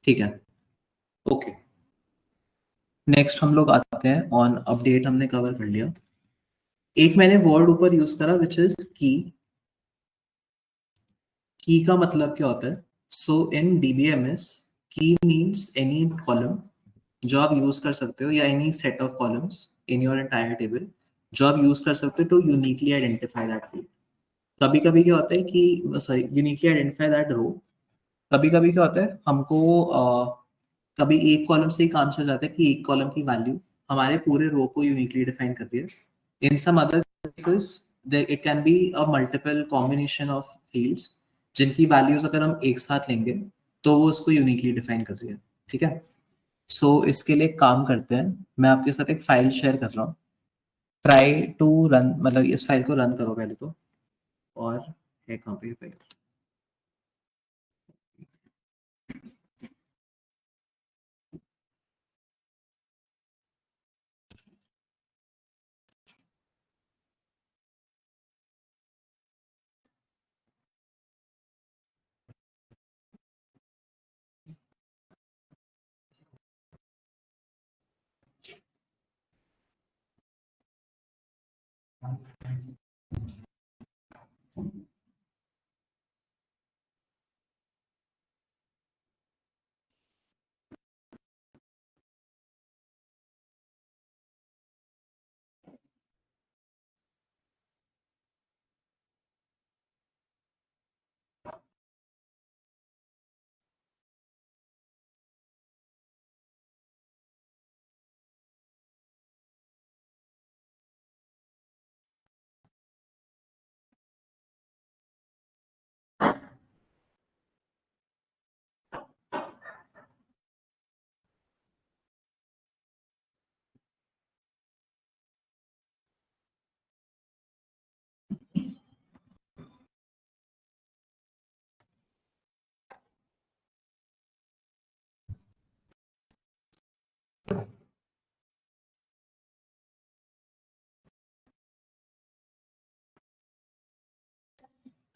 ठीक है, ओके। नेक्स्ट हम लोग आते हैं ऑन अपडेट, हमने कवर कर लिया। एक मैंने वर्ड ऊपर यूज करा विच इज की। की का मतलब क्या होता है? So in DBMS key means any column जो आप यूज कर सकते हो, या any set of columns in your entire table जो आप यूज कर सकते हो to uniquely identify that field. कभी कभी क्या होता है कि sorry uniquely identify that row. कभी कभी क्या होता है हमको कभी एक कॉलम से ही काम चल जाता है कि एक कॉलम की वैल्यू हमारे पूरे रो को यूनिकली डिफाइन कर रही है। In some other cases it can be a multiple combination of fields जिनकी वैल्यूज अगर हम एक साथ लेंगे तो वो उसको यूनिकली डिफाइन कर रही है। ठीक है, सो इसके लिए एक काम करते हैं, मैं आपके साथ एक फाइल शेयर कर रहा हूँ। ट्राई टू रन, मतलब इस फाइल को रन करो पहले तो। और है कहाँ पे ये फाइल?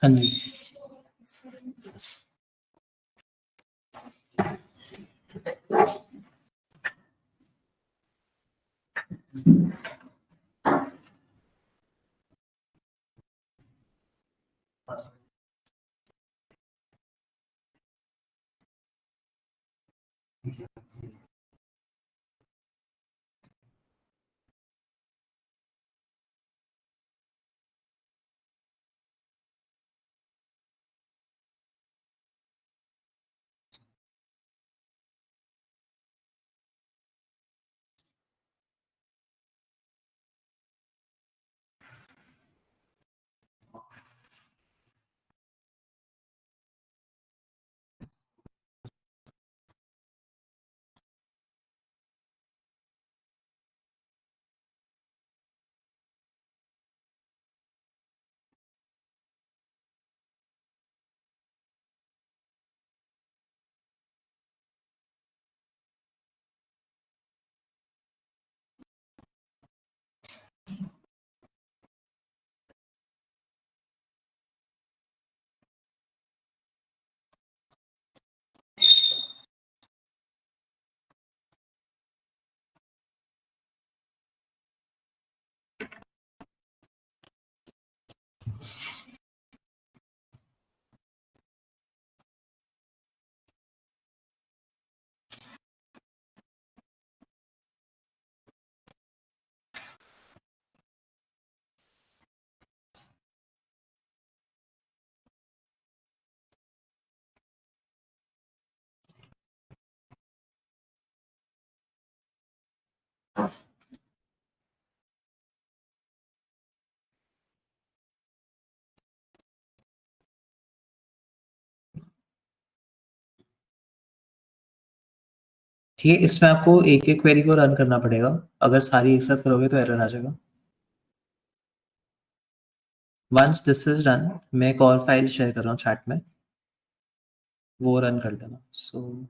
हाँ जी। ठीक है, इसमें आपको एक एक क्वेरी को रन करना पड़ेगा। अगर सारी एक साथ करोगे तो एरर आ जाएगा। वंस दिस इज रन, मैं एक और फाइल शेयर कर रहा हूँ चैट में, वो रन कर लेना। सो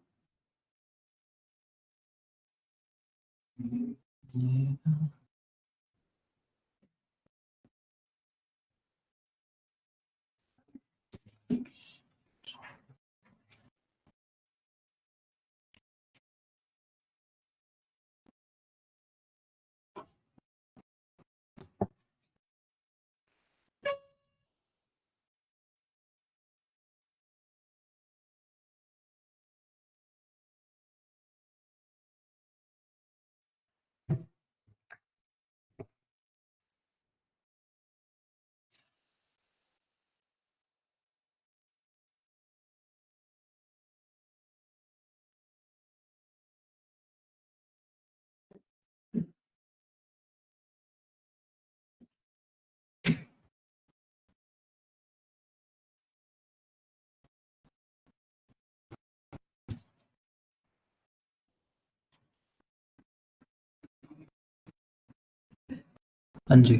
हाँ जी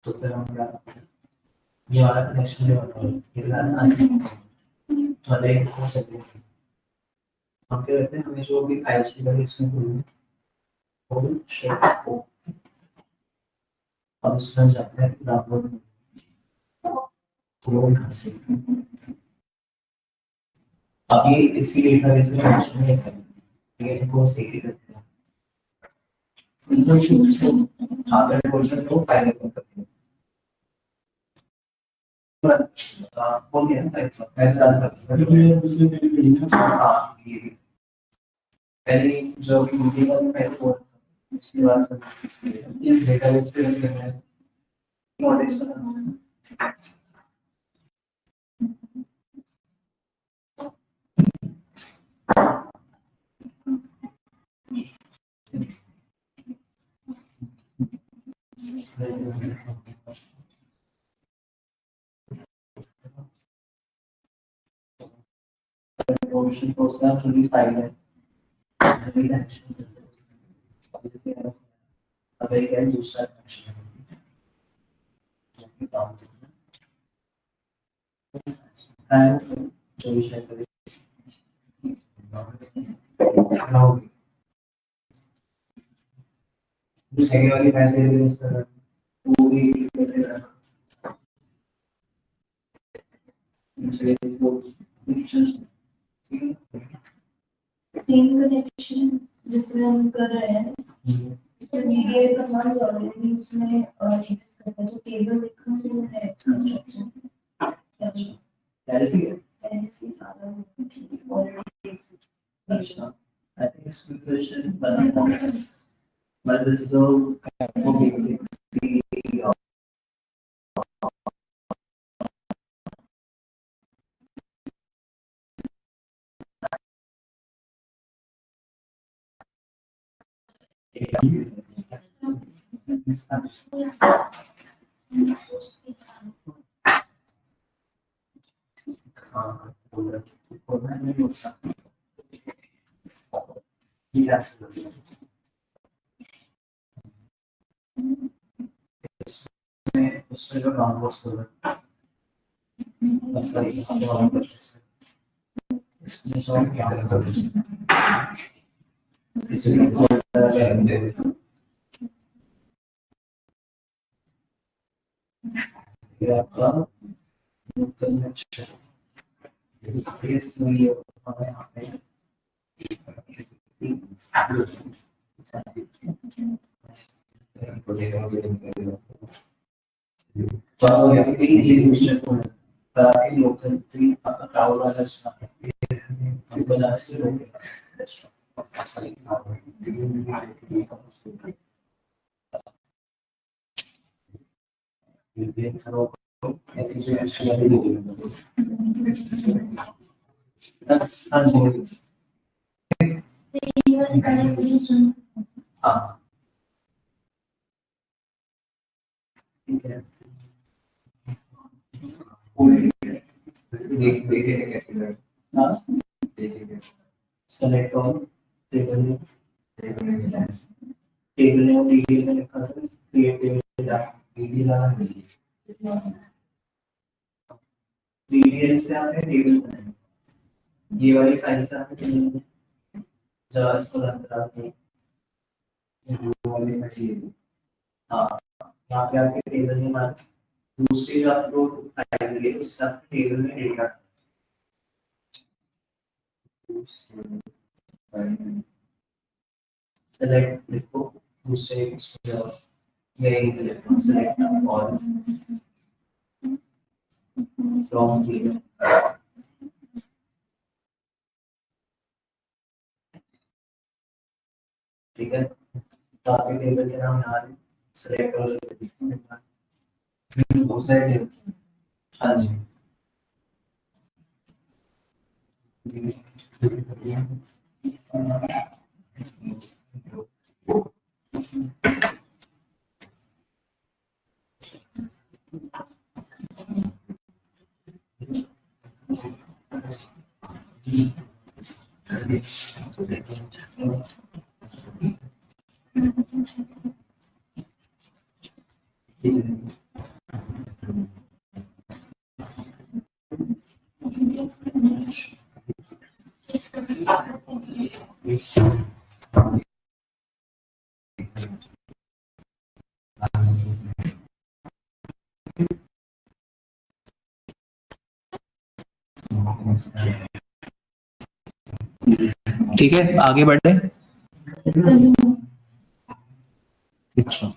तो फिर हम ये वाला कनेक्शन हम क्या करते हैं हमें जो भी फाइल्स की वजह इसमें वो शेयर को अब उसमें जाते हैं डाउनलोड तो वो यहाँ से अब ये इसी डेटा इसमें कनेक्शन नहीं है ये इनको सेव करते हैं इनको चूज को हार्डवेयर पोर्शन को फाइल करते हैं बोल दिया ना ऐसा हाँ ये पहले जो मीटिंग है वो उसके बाद डेटाबेस पे करना है मॉडल्स बनाना को सब चुनी फाइल है अब एक है दूसरा कनेक्शन जो विषय करें जो सेकंड वाली पैसे दे इसका वो भी सेम कनेक्शन जिसमें हम कर रहे हैं मीडिया कमांड ऑलरेडी उसमें एक्सेस करता है जो टेबल लिखना जो है इंस्ट्रक्शन पहले से सारा ऑलरेडी अच्छा I think it's good question but this is all kind of basic yes उसमें जो काम वो कर इसमें जो क्या इसमें आपका इसमें हमें यहाँ पे तो आप बेसिकली ये दूसरे को ताकि लोकल ट्री आपका क्राउड वाला हम बना से लोग ऐसी जो हाँ ठीक है देखेंगे कैसे हाँ देखेंगे सेलेक्ट ऑल टेबल टेबल में टीडी में लिखा था क्रिएट टेबल टीडी लाना DDL से आपने टेबल बनाई, ये वाली फाइल से आपने टेबल जरा इसको रन करा दी, वो वाली मटेरियल, हाँ यहाँ पे आपके टेबल में मान दूसरी जो आपको फाइल मिली उससे आपके टेबल में डेटा सेलेक्ट लिखो, दूसरे सेलेक्ट और फ्रॉम टेबल, ठीक है, तो आपके टेबल के नाम यहाँ सेलेक्ट करो, दूसरे टेबल, हाँ जी ठीक है, आगे बढ़े। अच्छा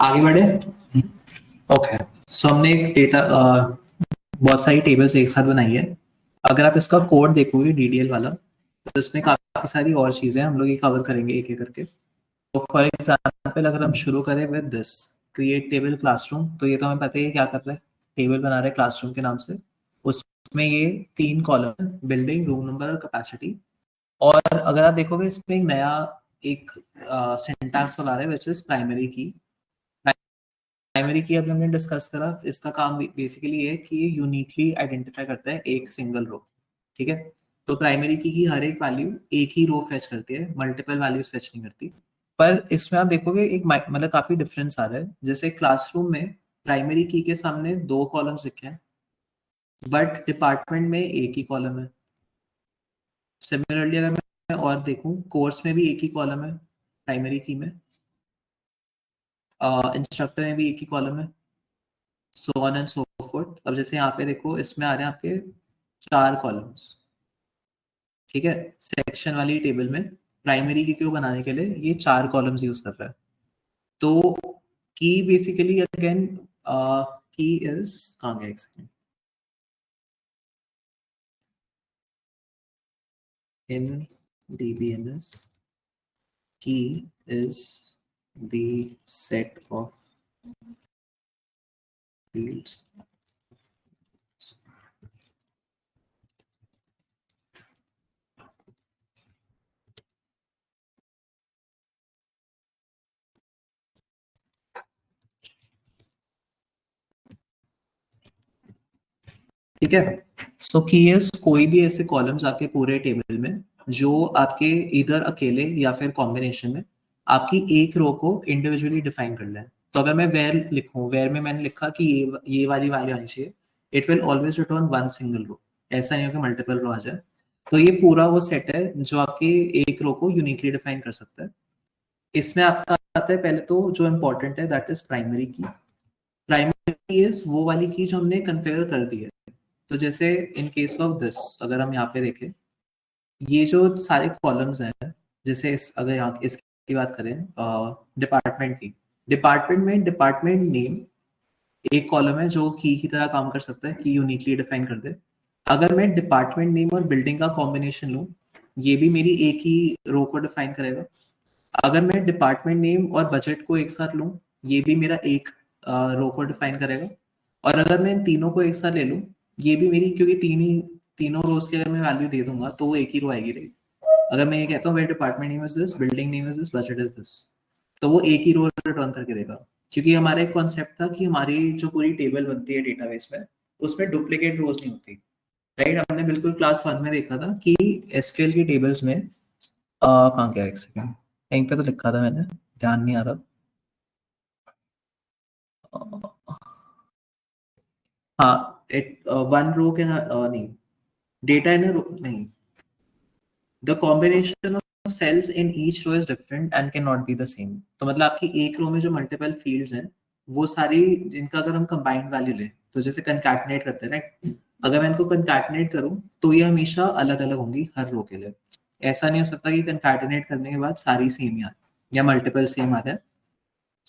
आगे बढ़े। ओके, सो हमने एक डेटा बहुत सारी टेबल्स एक साथ बनाई है। अगर आप इसका कोड देखोगे डीडीएल वाला, तो इसमें काफी सारी और चीजें हम लोग ये कवर करेंगे एक एक करके। तो फॉर एग्जांपल अगर हम शुरू करें with this create table classroom, तो ये तो हमें पता है क्या कर रहा है, टेबल बना रहे हैं क्लासरूम के नाम से। उसमें ये 3 कॉलम, बिल्डिंग, रूम नंबर और कैपेसिटी। और अगर आप देखोगे इसमें एक नया एक सिंटैक्स चला रहा है विच इज प्राइमरी की। प्राइमरी की अभी हमने डिस्कस करा, इसका काम बेसिकली है कि ये यूनिकली आइडेंटिफाई करता है एक सिंगल रो, ठीक है। तो प्राइमरी की हर एक वैल्यू एक ही रो फेच करती है, मल्टीपल वैल्यूज फेच नहीं करती। पर इसमें आप देखोगे एक मतलब काफी डिफरेंस आ रहा है। जैसे क्लासरूम में प्राइमरी की के सामने 2 कॉलम्स लिखे हैं, बट डिपार्टमेंट में एक ही कॉलम है। सिमिलरली अगर मैं और देखूं, कोर्स में भी एक ही कॉलम है प्राइमरी की में, इंस्ट्रक्टर में भी एक ही कॉलम है, so on and so fourth. अब जैसे यहाँ पे देखो, इसमें आ रहे हैं आपके 4 कॉलम्स, ठीक है। सेक्शन वाली टेबल में प्राइमरी की को बनाने के लिए ये 4 कॉलम्स यूज कर रहा है। तो की बेसिकली अगेन की इज कहाँ गया, एक second, in DBMS key is the set of fields ठीक है। सो कीज कोई भी ऐसे कॉलम्स आपके पूरे टेबल में जो आपके इधर अकेले या फिर कॉम्बिनेशन में आपकी एक रो को इंडिविजुअली डिफाइन कर लें। तो अगर मैं वेयर लिखूं, वेयर में मैंने लिखा कि ये वाली वैल्यू आनी चाहिए, it will always return one single row, ऐसा नहीं हो कि मल्टीपल रो आ जाए। तो ये पूरा वो सेट है जो आपके एक रो को यूनिकली डिफाइन कर सकता है। इसमें आपका आता है पहले तो जो इम्पोर्टेंट है, दैट इज प्राइमरी की। प्राइमरी की इज वो वाली की जो हमने कन्फिगर कर दी है। तो जैसे इन केस ऑफ दिस, अगर हम यहाँ पे देखें, ये जो सारे कॉलम्स हैं, जैसे अगर यहाँ इसकी बात करें डिपार्टमेंट की, डिपार्टमेंट में डिपार्टमेंट नेम एक कॉलम है जो की तरह काम कर सकता है, की यूनिकली डिफाइन कर दे। अगर मैं डिपार्टमेंट नेम और बिल्डिंग का कॉम्बिनेशन लूँ, ये भी मेरी एक ही रो को डिफाइन करेगा। अगर मैं डिपार्टमेंट नेम और बजट को एक साथ लूँ, ये भी मेरा एक रो को डिफाइन करेगा। और अगर मैं इन तीनों को एक साथ ले लूँ, ये भी मेरी, क्योंकि तीनों रोज की अगर मैं वैल्यू दे दूंगा तो वो एक ही रो आएगी रही। अगर मैं ये कहता हूँ where department name is this, building name is this, budget is this, तो वो एक ही रो रिटर्न करके देगा। क्योंकि हमारा एक कॉन्सेप्ट था कि हमारी जो पूरी टेबल बनती है डेटाबेस में, उसमें डुप्लीकेट रोज नहीं होती, राइट। हमने बिल्कुल क्लास 1 में देखा था कि एसक्यूएल की टेबल्स में कहाँ गया, एक सेकंड, यहीं पे तो लिखा था मैंने, ध्यान नहीं आ रहा। हाँ, वन रो के नहीं, डेटा इन नहीं, the combination of cells in each row is different and can not be the same. तो मतलब आपकी एक रो में जो मल्टीपल फील्ड्स हैं, वो सारी, इनका अगर हम कंबाइंड वैल्यू लें, तो जैसे कंकैटिनेट करते हैं, राइट, अगर मैं इनको कंकैटिनेट करूं तो ये हमेशा अलग अलग होंगी हर रो के लिए। ऐसा नहीं हो सकता कि कंकैटिनेट करने के बाद सारी सेम आ या मल्टीपल सेम आ जाए।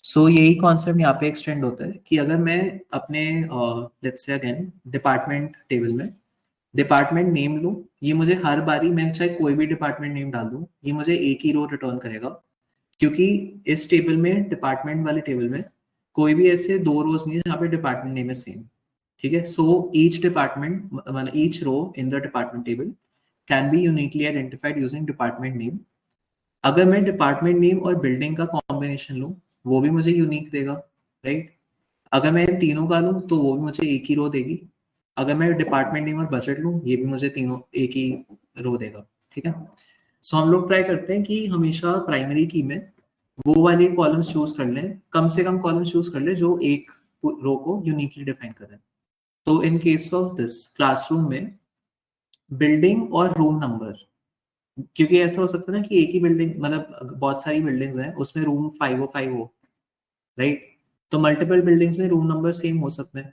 सो यही कॉन्सेप्ट यहाँ पे एक्सटेंड होता है कि अगर मैं अपने let's say again department table में डिपार्टमेंट नेम लूं, ये मुझे हर बारी, मैं चाहे कोई भी डिपार्टमेंट नेम डाल दूं, ये मुझे एक ही रो रिटर्न करेगा। क्योंकि इस टेबल में, डिपार्टमेंट वाले टेबल में, कोई भी ऐसे दो रोज नहीं है जहाँ पे डिपार्टमेंट नेम है सेम। ठीक है। सो ईच डिपार्टमेंट, मतलब each row in the department table can be uniquely identified using department name. अगर मैं डिपार्टमेंट नेम और बिल्डिंग का कॉम्बिनेशन लूं, वो भी मुझे यूनिक देगा, राइट। अगर मैं इन तीनों का लूं तो वो भी मुझे एक ही रो देगी। अगर मैं डिपार्टमेंट नेम और बजट लूं, ये भी मुझे तीनों एक ही रो देगा। ठीक है। सो हम लोग ट्राई करते हैं कि हमेशा प्राइमरी की में वो वाले कॉलम्स चूज कर लें, कम से कम कॉलम्स चूज कर लें जो एक रो को यूनिकली डिफाइन करें। तो in case of this classroom में बिल्डिंग और रूम नंबर, क्योंकि ऐसा हो सकता है ना कि एक ही बिल्डिंग, मतलब बहुत सारी बिल्डिंग्स हैं, उसमें रूम 505 हो, राइट। तो मल्टीपल बिल्डिंग्स में रूम नंबर सेम हो सकते हैं,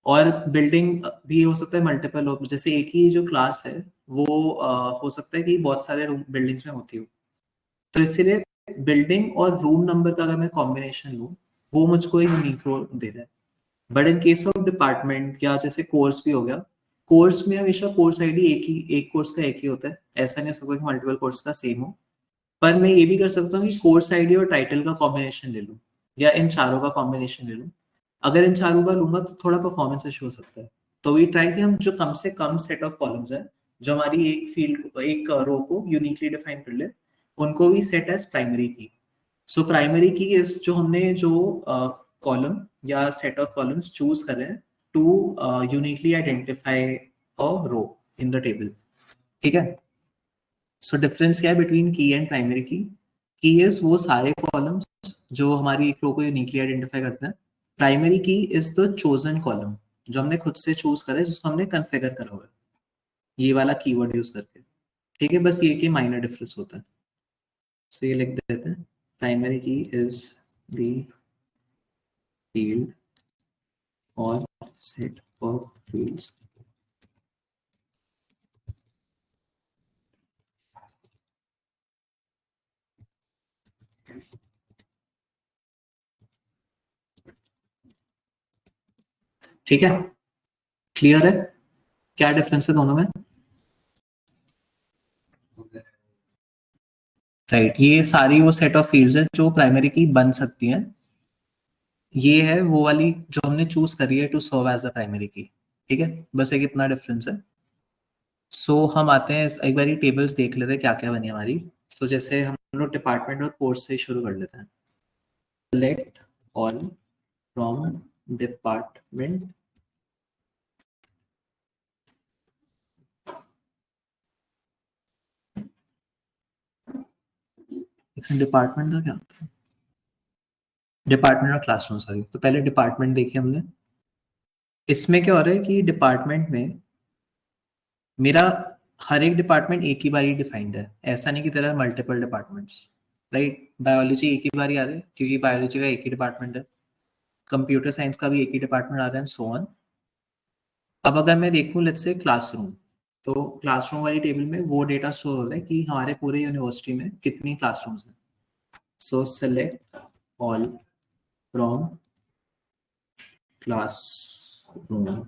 और बिल्डिंग भी हो सकता है मल्टीपल हो, जैसे एक ही जो क्लास है वो हो सकता है कि बहुत सारे रूम बिल्डिंग्स में होती हो। तो इसीलिए बिल्डिंग और रूम नंबर का अगर मैं कॉम्बिनेशन लूँ, वो मुझको एक यूनिक रोल दे रहा है। But in case of department या जैसे कोर्स भी हो गया, कोर्स में हमेशा कोर्स आईडी एक कोर्स का एक ही होता है, ऐसा नहीं हो सकता कि मल्टीपल कोर्स का सेम हो। पर मैं ये भी कर सकता हूँ कि कोर्स आईडी और टाइटल का कॉम्बिनेशन ले लूँ, या इन चारों का कॉम्बिनेशन ले लूँ। अगर इन चारों का लूंगा तो थोड़ा परफॉर्मेंस इशू हो सकता है। तो वी ट्राई कि हम जो कम से कम सेट ऑफ कॉलम्स है जो हमारी एक फील्ड, एक रो को यूनिकली डिफाइन कर ले, उनको भी सेट एज प्राइमरी की। सो प्राइमरी की इस जो हमने जो कॉलम या सेट ऑफ कॉलम्स चूज करें to uniquely identify a row in the table. ठीक है। सो डिफरेंस क्या है बिटवीन की एंड प्राइमरी की इज वो सारे कॉलम्स जो हमारी एक रो को यूनिकली आइडेंटिफाई करते हैं। प्राइमरी की इज द चोजन कॉलम जो हमने खुद से चूज करा है, जिसको हमने कॉन्फ़िगर करा हुआ है ये वाला कीवर्ड यूज करके। ठीक है, बस ये कि माइनर डिफरेंस होता है। सो ये लिख देते हैं, प्राइमरी की इज द फील्ड और सेट ऑफ फील्ड्स ठीक है, क्लियर है क्या डिफरेंस है दोनों में? राइट, ये सारी वो सेट ऑफ फील्ड्स है जो प्राइमरी की बन सकती हैं। ये है वो वाली जो हमने चूज करी है to serve as a primary key. ठीक है, बस एक इतना डिफरेंस है। सो हम आते हैं एक बार टेबल्स देख लेते हैं क्या क्या बनी हमारी। सो जैसे हम लोग डिपार्टमेंट और कोर्स से ही शुरू कर लेते हैं। Select all from department department का क्या होता है? डिपार्टमेंट और क्लासरूम, सॉरी। तो पहले डिपार्टमेंट देखिए हमने। इसमें क्या हो रहा है कि डिपार्टमेंट में मेरा हर एक डिपार्टमेंट एक ही बारी डिफाइंड है, ऐसा नहीं कि तेरा मल्टीपल डिपार्टमेंट्स। राइट, बायोलॉजी एक ही बारी आ रहा है क्योंकि बायोलॉजी का एक ही डिपार्टमेंट है, कंप्यूटर साइंस का भी एक ही डिपार्टमेंट आ रहा है, सो ऑन। अब अगर मैं देखूं लेट्स से क्लासरूम, तो क्लासरूम वाली टेबल में वो डेटा स्टोर हो रहा है कि हमारे पूरे यूनिवर्सिटी में कितनी क्लासरूम्स हैं। सो select all from classroom.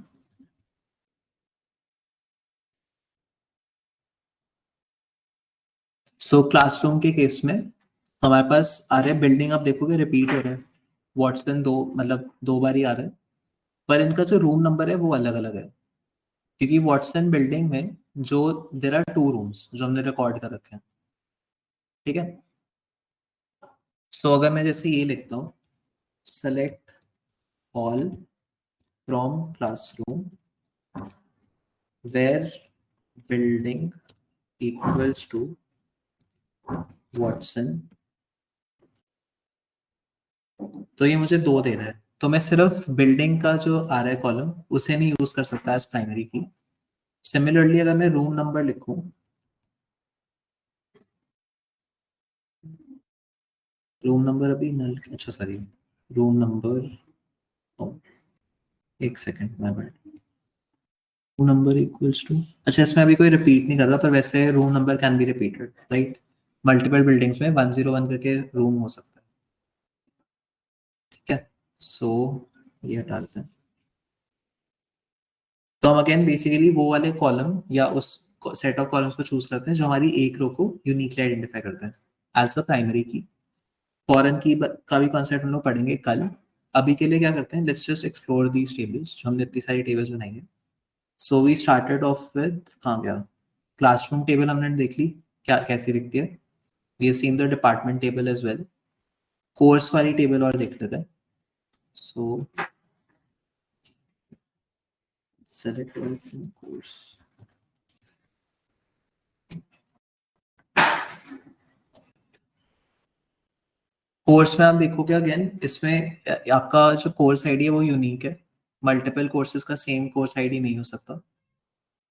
So classroom के केस में हमारे पास आ रहे बिल्डिंग, आप देखोगे रिपीट हो रहा है। वॉटसन दो, मतलब दो बार ही आ रहा है, पर इनका जो रूम नंबर है वो अलग अलग है क्योंकि वॉटसन बिल्डिंग में जो देर आर 2 रूम्स जो हमने रिकॉर्ड कर रखे हैं। ठीक है, सो अगर मैं जैसे ये लिखता हूँ select all from classroom where building equals to Watson, तो ये मुझे 2 दे रहा है, तो मैं सिर्फ बिल्डिंग का जो आ रहा है कॉलम उसे नहीं यूज कर सकता एज प्राइमरी की। सिमिलरली अगर मैं रूम नंबर लिखूं, रूम नंबर अभी नल, अच्छा सॉरी, रूम नंबर, एक सेकेंड मैं बैठ, रूम नंबर इक्वल्स टू, अच्छा इसमें अभी कोई रिपीट नहीं कर रहा, पर वैसे room number can be repeated, right. Multiple buildings में 101 करके रूम हो सकता है। ठीक है, सो ये हटा देते हैं। तो हम अगेन बेसिकली वो वाले कॉलम या उस सेट ऑफ कॉलम्स को चूज करते हैं जो हमारी एक रो को यूनिकली आइडेंटिफाई करते हैं एज द प्राइमरी की। फॉरेन की का भी कॉन्सेप्ट हम लोग पढ़ेंगे कल। अभी के लिए क्या करते हैं, let's just explore these tables जो हमने इतनी सारी टेबल्स बनाई है। So we started off with, कहाँ गया, क्लासरूम टेबल हमने देख ली क्या कैसी दिखती है। We have seen the department table as well. Course वाली टेबल और देख लेते हैं। सो सेलेक्ट कोर्स, कोर्स में आप देखोगे अगेन इसमें आपका जो कोर्स आईडी है वो यूनिक है। मल्टीपल कोर्सेज का सेम कोर्स आईडी नहीं हो सकता,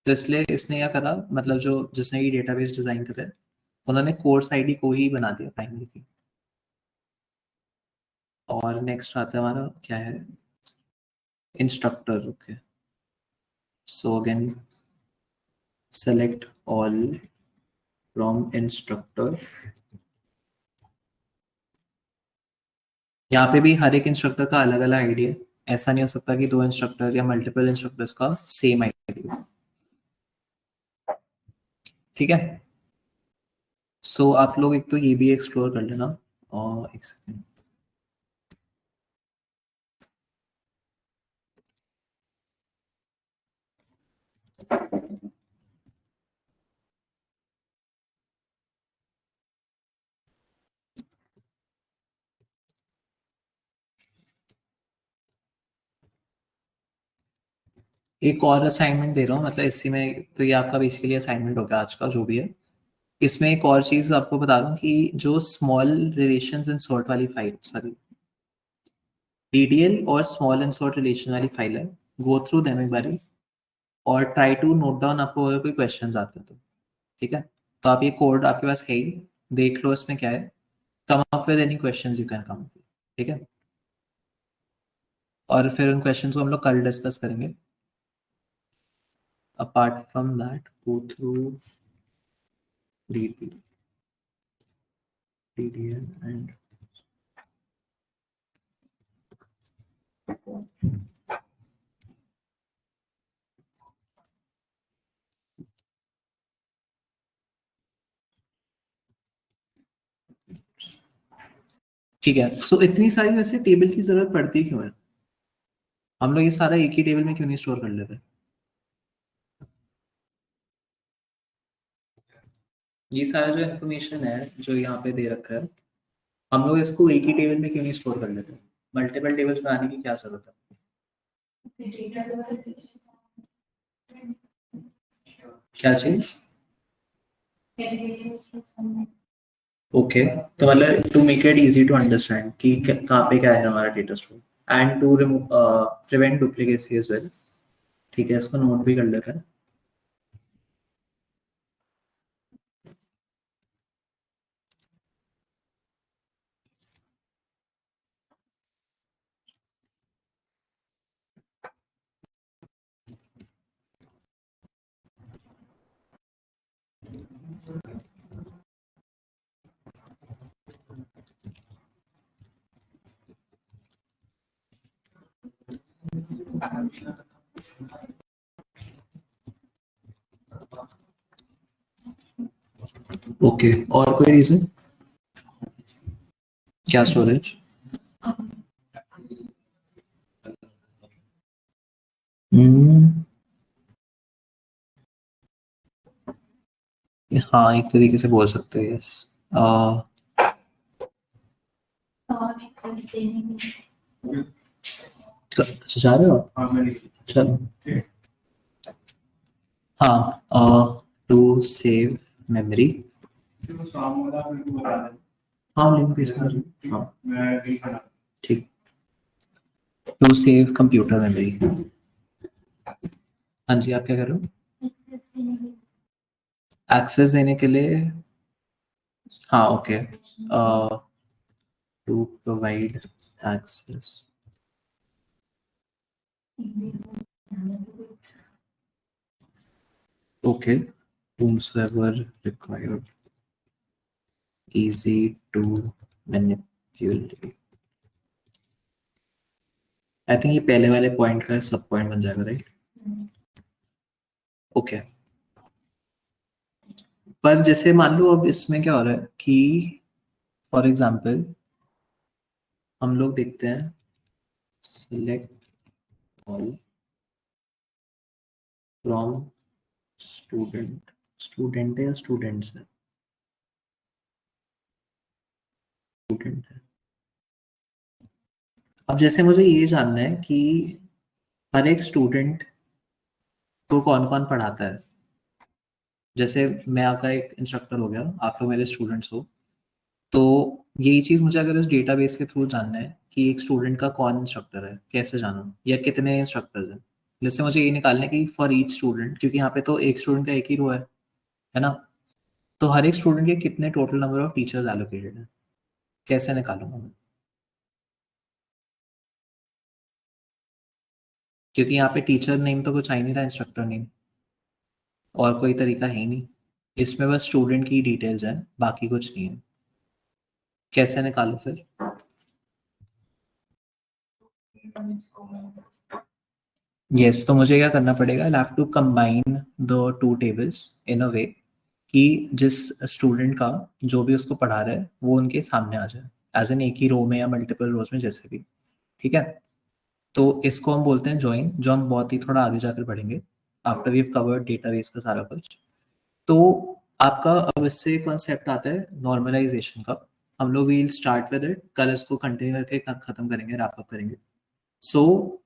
तो इसलिए इसने क्या करा, मतलब जो जिसने ये डेटाबेस डिजाइन करा है उन्होंने कोर्स आईडी को ही बना दिया प्राइमरी की। और नेक्स्ट आता है हमारा क्या है, instructor. Okay, so again select all from instructor. यहाँ पे भी हर एक इंस्ट्रक्टर का अलग अलग आईडी है, ऐसा नहीं हो सकता कि 2 इंस्ट्रक्टर या मल्टीपल इंस्ट्रक्टर्स का सेम आईडी हो। ठीक है, सो आप लोग एक तो ये भी एक्सप्लोर कर लेना। और एक सेकेंड, एक और असाइनमेंट दे रहा हूँ, मतलब इसी में तो ये आपका बेसिकली असाइनमेंट होगा आज का जो भी है। इसमें एक और चीज आपको बता दूं कि जो स्मॉल रिलेशंस इन सॉर्ट वाली फाइल, सॉरी डीडीएल और स्मॉल एंड सॉर्ट रिलेशन वाली फाइल है, गो थ्रू देम एक बारी और ट्राई टू नोट डाउन आपको अगर कोई क्वेश्चंस आते हैं तो। ठीक है, तो आप ये कोड आपके पास है ही, देख लो इसमें क्या है, come up with any questions you can come. ठीक है, और फिर उन क्वेश्चंस को हम लोग कल डिस्कस करेंगे। Apart from that go through DD, DDL and ठीक है, सो इतनी सारी वैसे टेबल की जरूरत पड़ती क्यों है? हम लोग ये सारा एक ही टेबल में क्यों नहीं स्टोर कर लेते? ये सारा जो इन्फॉर्मेशन है जो यहाँ पे दे रखा है, हम लोग इसको एक ही टेबल में क्यों नहीं स्टोर कर लेते? मल्टीपल टेबल्स बनाने की क्या जरूरत है? क्या चीज? ओके, तो मतलब to make it easy to understand कि कहाँ पे क्या है हमारा data store, and to remove prevent duplicacy as well. ठीक है, इसको नोट भी कर लेते हैं। ओके, और कोई रीजन? क्या स्टोरेज? हाँ, एक तरीके से बोल सकते हैं, यस। अच्छा, जा रहे हो आप? चलो, हाँ, टू सेव मेमोरी। हाँ, लिंक भेज दो। हाँ, ठीक। To save computer memory. हाँ जी, आप क्या कर रहे हो? एक्सेस देने के लिए? हाँ, okay, to provide access. Okay, whomsoever required, easy to manipulate। I think ये पहले वाले पॉइंट का सब पॉइंट बन जाएगा, राइट? ओके, पर जैसे मान लो अब इसमें क्या हो रहा है कि फॉर एग्जांपल हम लोग देखते हैं select all from student. Student है या स्टूडेंट्स है? स्टूडेंट है। अब जैसे मुझे ये जानना है कि हर एक स्टूडेंट को कौन कौन पढ़ाता है। जैसे मैं आपका एक इंस्ट्रक्टर हो गया, आप लोग मेरे स्टूडेंट्स हो, तो यही चीज मुझे अगर इस डेटाबेस के थ्रू जानना है कि एक स्टूडेंट का कौन इंस्ट्रक्टर है, कैसे जानूं, या कितने इंस्ट्रक्टर्स हैं। जैसे मुझे ये निकालना है कि फॉर ईच स्टूडेंट, क्योंकि यहाँ पे तो एक स्टूडेंट का एक ही रो है ना, तो हर एक स्टूडेंट के कितने total number of teachers allocated है, कैसे निकालूंगा मैं? क्योंकि यहाँ पे टीचर नेम तो कुछ आ ही नहीं रहा, इंस्ट्रक्टर नेम, और कोई तरीका है ही नहीं। इसमें बस स्टूडेंट की डिटेल्स हैं, बाकी कुछ नहीं है। कैसे निकालो फिर? यस, तो मुझे क्या करना पड़ेगा? I have to combine the two tables in a way कि जिस स्टूडेंट का जो भी उसको पढ़ा रहा है वो उनके सामने आ जाए, एज एन एक ही रो में या मल्टीपल रोज में, जैसे भी। ठीक है, तो इसको हम बोलते हैं ज्वाइन, जो हम बहुत ही थोड़ा आगे जाकर पढ़ेंगे after we have covered database का सारा कुछ। तो आपका अब इससे कॉन्सेप्ट आता है नॉर्मलाइजेशन का। हम लोग वील स्टार्ट विद इट, कल इसको कंटिन्यू करके खत्म करेंगे, रैप अप करेंगे। सो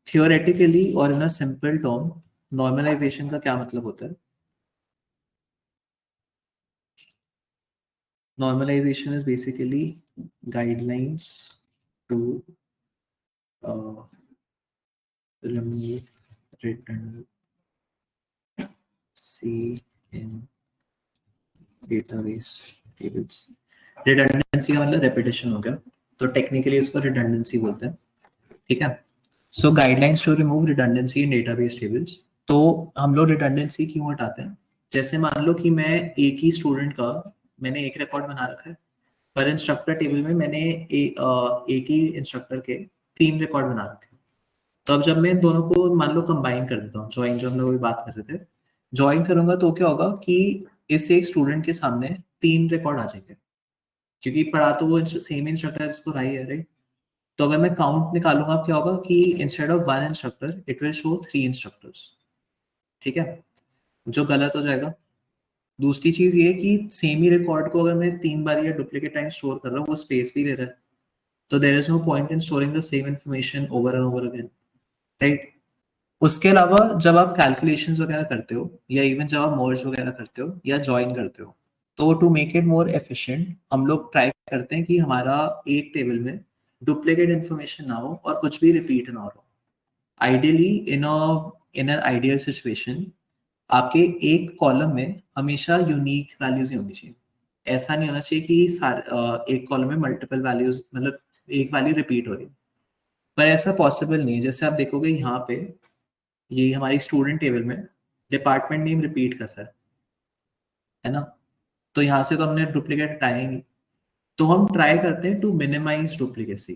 थियोरेटिकली और इन अ सिंपल टर्म, नॉर्मलाइजेशन का क्या मतलब होता है? Normalization is basically guidelines to remove redundancy in database tables। redundancy का मतलब repetition हो गया, तो टेक्निकली इसको redundancy बोलते हैं। ठीक है, so guidelines to remove redundancy in database tables. तो हम लोग रिडंडेंसी क्यों हटाते हैं? जैसे मान लो कि मैं एक ही स्टूडेंट का मैंने एक रिकॉर्ड बना रखा है, पर इंस्ट्रक्टर टेबल में मैंने एक ही इंस्ट्रक्टर के 3 रिकॉर्ड बना रखे हैं। तो अब जब मैं इन दोनों को मान लो कंबाइन कर देता हूँ, ज्वाइन, जो हम लोग अभी बात कर रहे थे, ज्वाइन करूंगा तो क्या होगा कि इस एक स्टूडेंट के सामने 3 रिकॉर्ड आ जाएंगे। क्योंकि पढ़ा तो वो सेम इंस्ट्रक्टर को रहा ही है, राइट? तो अगर मैं काउंट निकालूंगा क्या होगा कि instead of 1 instructor it will show 3 instructors, ठीक है, जो गलत हो जाएगा। दूसरी चीज ये कि सेम ही रिकॉर्ड को अगर मैं 3 बार या डुप्लीकेट टाइम स्टोर कर रहा हूँ, वो स्पेस भी ले रहा है, तो there is no point in storing the same information over and over again, right? उसके अलावा जब आप कैलकुलेशंस वगैरह करते हो या इवन जब आप मर्ज वगैरह करते हो या ज्वाइन करते हो, तो to make it more efficient हम लोग ट्राई करते हैं कि हमारा एक टेबल में डुप्लीकेट इन्फॉर्मेशन ना हो और कुछ भी रिपीट ना हो। Ideally in an ideal situation आपके एक कॉलम में हमेशा यूनिक वैल्यूज ही होनी चाहिए। ऐसा नहीं होना चाहिए कि एक कॉलम में मल्टीपल वैल्यूज, मतलब एक वैल्यू रिपीट हो रही है, पर ऐसा पॉसिबल नहीं है। जैसे आप देखोगे यहाँ पे ये हमारी स्टूडेंट टेबल में डिपार्टमेंट नेम रिपीट कर रहा है ना? तो यहाँ से तो हमने डुप्लीकेट हटाया ही नहीं। तो हम ट्राई करते हैं to minimize duplicacy,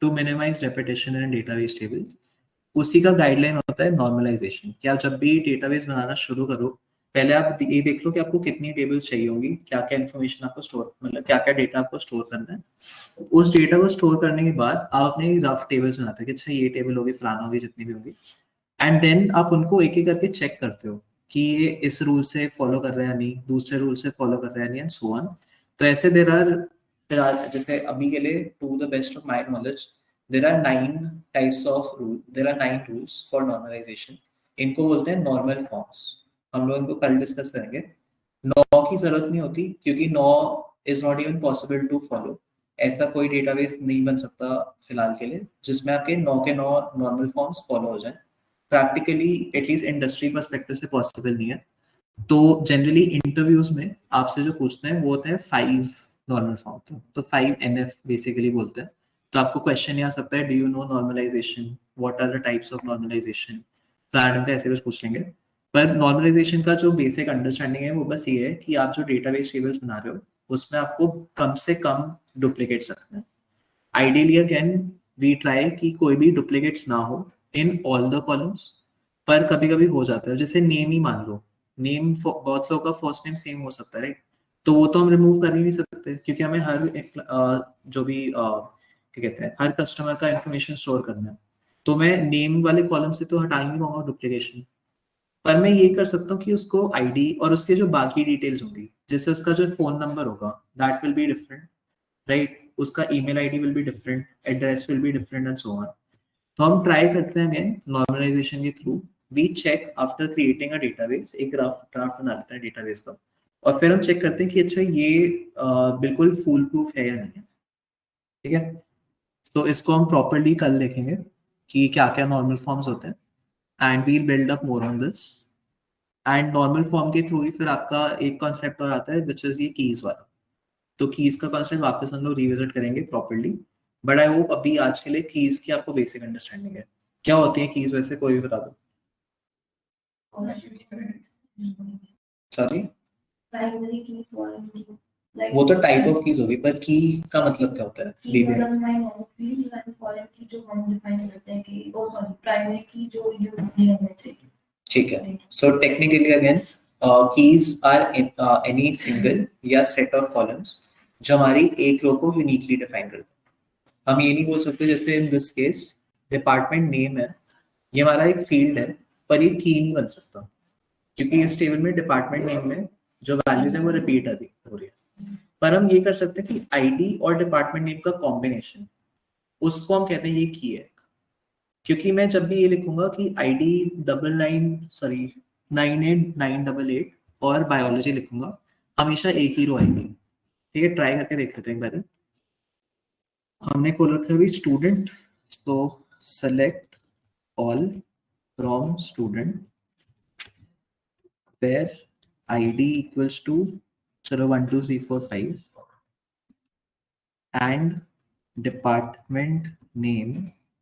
to minimize repetition in database table. उसी का गाइडलाइन होता है नॉर्मलाइजेशन, कि आप जब भी डेटाबेस बनाना शुरू करो, पहले आप ये देख लो कि आपको कितनी टेबल्स चाहिए होंगी, क्या क्या इन्फॉर्मेशन आपको स्टोर, मतलब क्या क्या डेटा आपको स्टोर करना है। उस डेटा को स्टोर करने के बाद आप अपने रफ टेबल्स बनाते हैं कि अच्छा ये टेबल होगी, फलाना होगी, जितनी भी होगी, एंड देन आप उनको एक एक करके चेक करते हो कि ये इस रूल से फॉलो कर रहे हैं या नहीं, दूसरे रूल से फॉलो कर रहे हैं नहीं, एंड सो ऑन। तो ऐसे फिर जैसे अभी के लिए to the best of my knowledge there are 9 rules for normalization. इनको बोलते हैं नॉर्मल फॉर्म्स। हम लोग इनको कल डिस्कस करेंगे। 9 की जरूरत नहीं होती क्योंकि 9 is not even possible to follow. ऐसा कोई डेटाबेस नहीं बन सकता फिलहाल के लिए जिसमें आपके 9 के 9 नॉर्मल फॉर्म्स फॉलो हो जाए। प्रैक्टिकली एटलीस्ट इंडस्ट्री पर्सपेक्टिव से पॉसिबल नहीं है। तो जनरली इंटरव्यूज में आपसे जो पूछते हैं वो होते हैं 5 नॉर्मल फॉर्म, तो 5 NF बेसिकली बोलते हैं। तो आपको क्वेश्चन ये आ सकता है, do you know normalization, what are the types of normalization, तो एडम का ऐसे कुछ पूछ लेंगे। पर नॉर्मलाइजेशन का जो बेसिक अंडरस्टैंडिंग है वो बस ये है कि आप जो डेटाबेस टेबल्स बना रहे हो उसमें आपको कम से कम डुप्लीकेट्स रखना है। आइडियली अगेन वी ट्राई कि कोई भी डुप्लीकेट्स ना हो इन ऑल द कॉलम्स, पर कभी कभी हो जाता है। जैसे नेम ही मान लो, नेम बहुत लोगों का फर्स्ट नेम सेम हो सकता है, राइट? तो वो तो हम रिमूव कर ही नहीं सकते क्योंकि हमें हर जो भी क्या कहते हैं, हर कस्टमर का इंफॉर्मेशन स्टोर करना है। तो मैं नेम वाले कॉलम से तो हटा ही नहीं पाऊंगा डुप्लीकेशन। पर मैं ये कर सकता हूँ कि उसको आईडी और उसके जो बाकी डिटेल्स होंगी, जैसे उसका जो फोन नंबर होगा that will be different, right? उसका email ID will be different, address will be different and so on. तो हम ट्राई करते हैं अगेन नॉर्मलाइजेशन के थ्रू। We check after creating a database, एक ड्राफ्ट बना लेते हैं डेटाबेस का, और फिर हम चेक करते हैं कि अच्छा ये बिल्कुल फूल प्रूफ है या नहीं है, ठीक है? तो इसको हम प्रॉपरली कल देखेंगे कि क्या क्या नॉर्मल फॉर्म्स होते हैं, and we build up more on this. And normal form के थ्रू ही फिर आपका एक कॉन्सेप्ट और आता है विच इज ये कीज वाला। तो कीज का कॉन्सेप्ट वापस हम लोग रिविजिट करेंगे प्रॉपर्ली। बट आई होप अभी आज के लिए कीज की आपको बेसिक अंडरस्टैंडिंग है। क्या होती है कीज वैसे, कोई भी बता दो। सॉरी, प्राइमरी की, फॉरेन की, लाइक वो तो टाइप ऑफ कीज होगी, पर की का मतलब क्या होता है? की मतलब मैं फील्ड लाइन फॉरेन की जो हम डिफाइन करते हैं कि ओ सॉरी प्राइमरी की जो यूनिकली होना चाहिए, ठीक है? So technically again keys are any single या सेट ऑफ कॉलम्स जो हमारी एक रो को यूनिकली डिफाइन करते हैं। हम ये नहीं बोल सकते जैसे in this case department name है, ये हमारा एक फील्ड है, पर ये की नहीं बन सकता क्योंकि इस टेबल में डिपार्टमेंट नेम में जो वैल्यूज है वो रिपीट हो रही है। पर हम ये कर सकते हैं कि आईडी और डिपार्टमेंट नेम का कॉम्बिनेशन, उसको हम कहते हैं ये की है। क्योंकि मैं जब भी ये लिखूंगा कि आईडी 98988 और बायोलॉजी लिखूंगा, हमेशा एक ही रो आएगी। ठीक है, ट्राई करके देख लेते हैं एक बार। हमने खोल रखा है अभी स्टूडेंट, तो select all from student where id equals to, चलो 1 2 3 4 5 and department name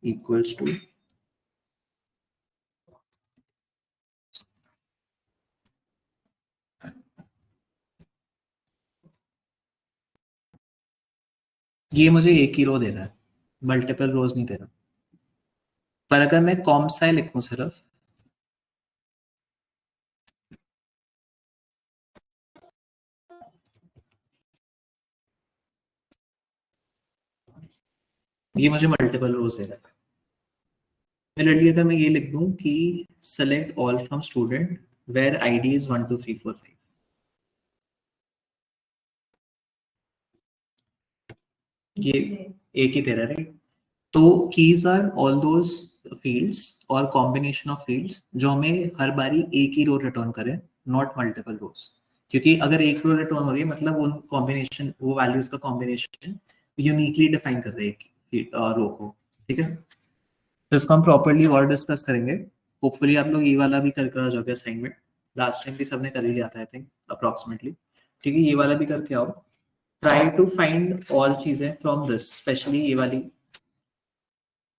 equals to, ये मुझे एक ही रो दे रहा है, मल्टीपल रोज नहीं दे रहा। पर अगर मैं कॉम साइ लिखूं सिर्फ, ये मुझे मल्टीपल रोज दे रहा है। सिमिलरली अगर मैं ये लिख दूं कि select all from student where ID is 1 2 3 4 5, ये एक ही दे रहा है राइट। तो keys are all those fields और कॉम्बिनेशन ऑफ फील्ड्स जो हमें हर बारी एक ही रो रिटर्न करें, नॉट मल्टीपल रोज। क्योंकि अगर एक रो रिटर्न हो रही है मतलब उन कॉम्बिनेशन, वो वैल्यूज का कॉम्बिनेशन यूनिकली डिफाइन कर रहे हैं एक रो को। ठीक है, तो इसको हम प्रॉपरली और डिस्कस करेंगे। होपफुली आप लोग ये वाला भी कर कर आ जाओगे असाइनमेंट। लास्ट टाइम भी सबने कर ही लिया था आई थिंक अप्रोक्सीमेटली। ठीक है, ये वाला भी करके आओ। ट्राई टू फाइंड और चीजें फ्रॉम दिस, स्पेशली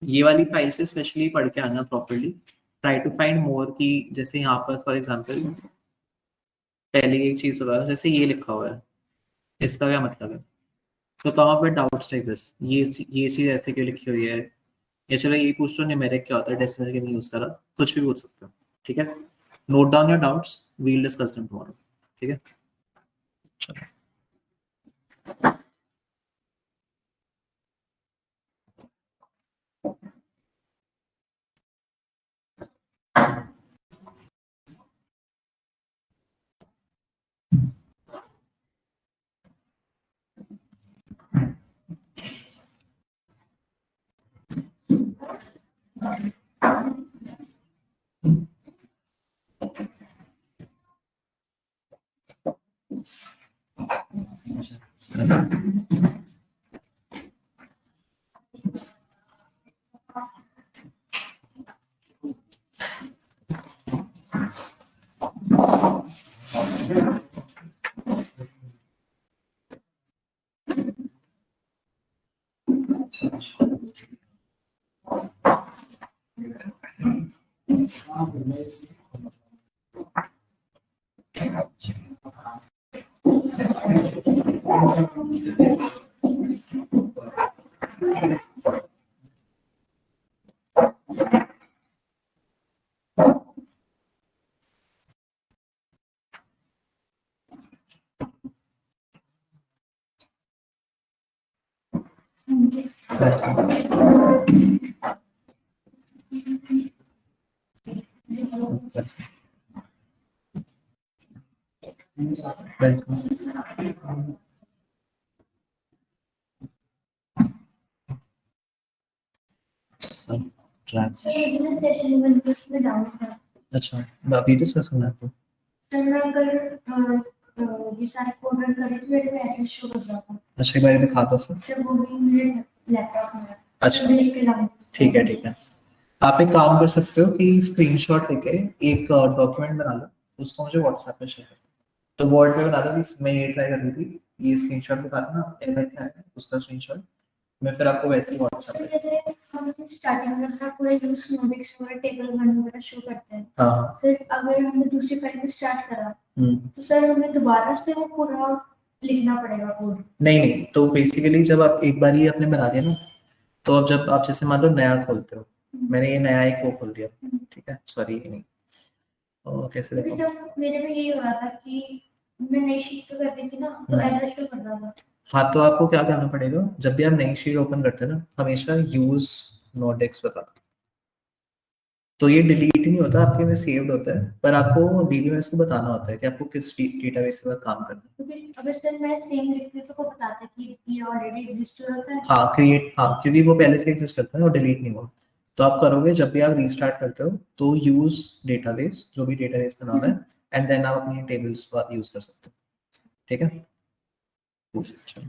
ये वाली फाइल से स्पेशली पढ़ के आना properly. Try to find more key, जैसे यहाँ पर फॉर एग्जांपल पहले एक चीज बता, जैसे ये लिखा हुआ है, इसका क्या मतलब है। तो come up with doubts like this, ये चीज ऐसे क्यों लिखी हुई है, या चलो ये पूछ लो न्यूमेरिक क्या होता है, डेसिमल के नहीं यूज करा, कुछ भी पूछ सकते हो। ठीक है, note down your doubts, we'll discuss them tomorrow. ठीक है, चलो। वेलकम। सब ट्रैक। सेशन वन पे उसमें डाउन था। अच्छा, अभी डिस्कस करना है आपको। सर मैं अगर ये सारे कोड रन करे तो मेरे में एरर शो कर जाता है। अच्छा, एक बार दिखा दो फिर। सर वो भी मेरे लैपटॉप में है। अच्छा, मैं लिख के लाऊंगा। ठीक है ठीक है। आप एक काम कर सकते हो कि स्क्रीनशॉट लेके एक डॉक्यूमेंट बना लो, उसको मुझे व्हाट्सएप पे शेयर करो। तो वर्ड पे बना लो कि मैं ये ट्राई कर रही थी, ये स्क्रीनशॉट दिखा देना एरर क्या है उसका स्क्रीनशॉट। मैं फिर आपको वैसे ही व्हाट्सएप सर पे। जैसे हम स्टार्टिंग में अपना पूरा यूज नोडिक्स पूरा टेबल वन वगैरह शो करते हैं। हाँ। सर अगर हमने दूसरी फाइल में स्टार्ट करा हम्म। तो सर हमें दोबारा से वो पूरा लिखना पड़ेगा कोड। नहीं नहीं, तो बेसिकली जब आप एक बार ये आपने बना दिया ना, तो अब जब आप जैसे मान लो नया खोलते हो, मैंने ये नया एक वो खोल दिया, ठीक है, सॉरी ये नहीं, और कैसे अभी देखो। तो मेरे में यही हो रहा था कि मैं नई शीट पे कर रही थी ना तो एरर शो कर रहा था। हाँ, तो आपको क्या करना पड़ेगा, जब भी आप नई शीट ओपन करते हैं ना, हमेशा यूज नोडेक्स बता दो। तो ये डिलीट नहीं होता, आपके में सेव्ड होता है, पर आपको डीबीएमएस को बताना होता है कि आपको किस डेटाबेस के साथ काम करना है। क्योंकि अगर सर मैं सेम लिखती हूँ तो वो बताता है कि ये ऑलरेडी एग्जिस्ट होता है। हाँ क्रिएट, हाँ क्योंकि वो पहले से एग्जिस्ट करता है और डिलीट नहीं हुआ। तो आप करोगे जब भी आप रीस्टार्ट करते हो तो यूज डेटाबेस, जो भी डेटाबेस का नाम है, एंड देन आप अपनी टेबल्स यूज कर सकते हो। ठीक है, चलो।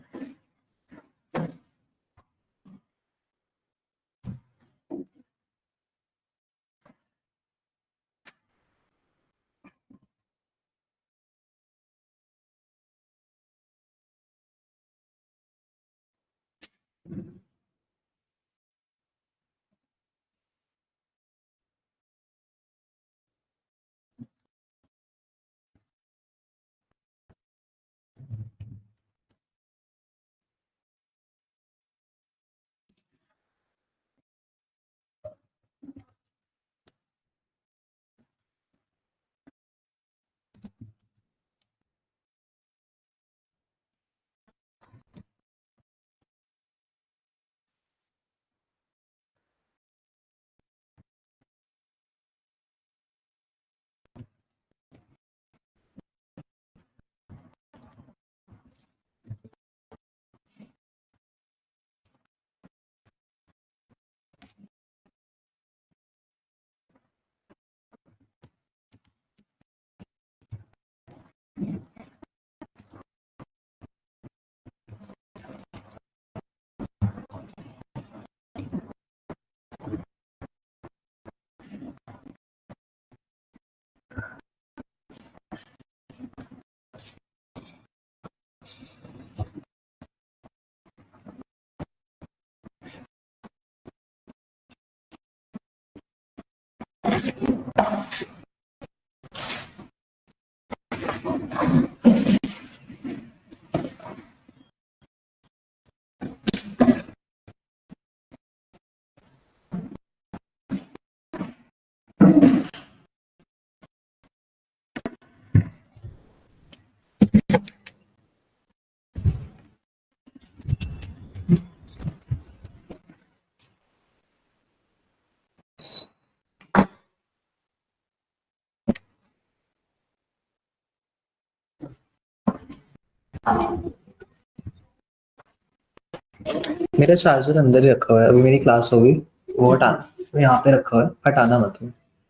मेरा चार्जर अंदर ही रखा हुआ है, अभी मेरी क्लास होगी, वो हटा, तो यहाँ पे रखा हुआ है, हटाना मत।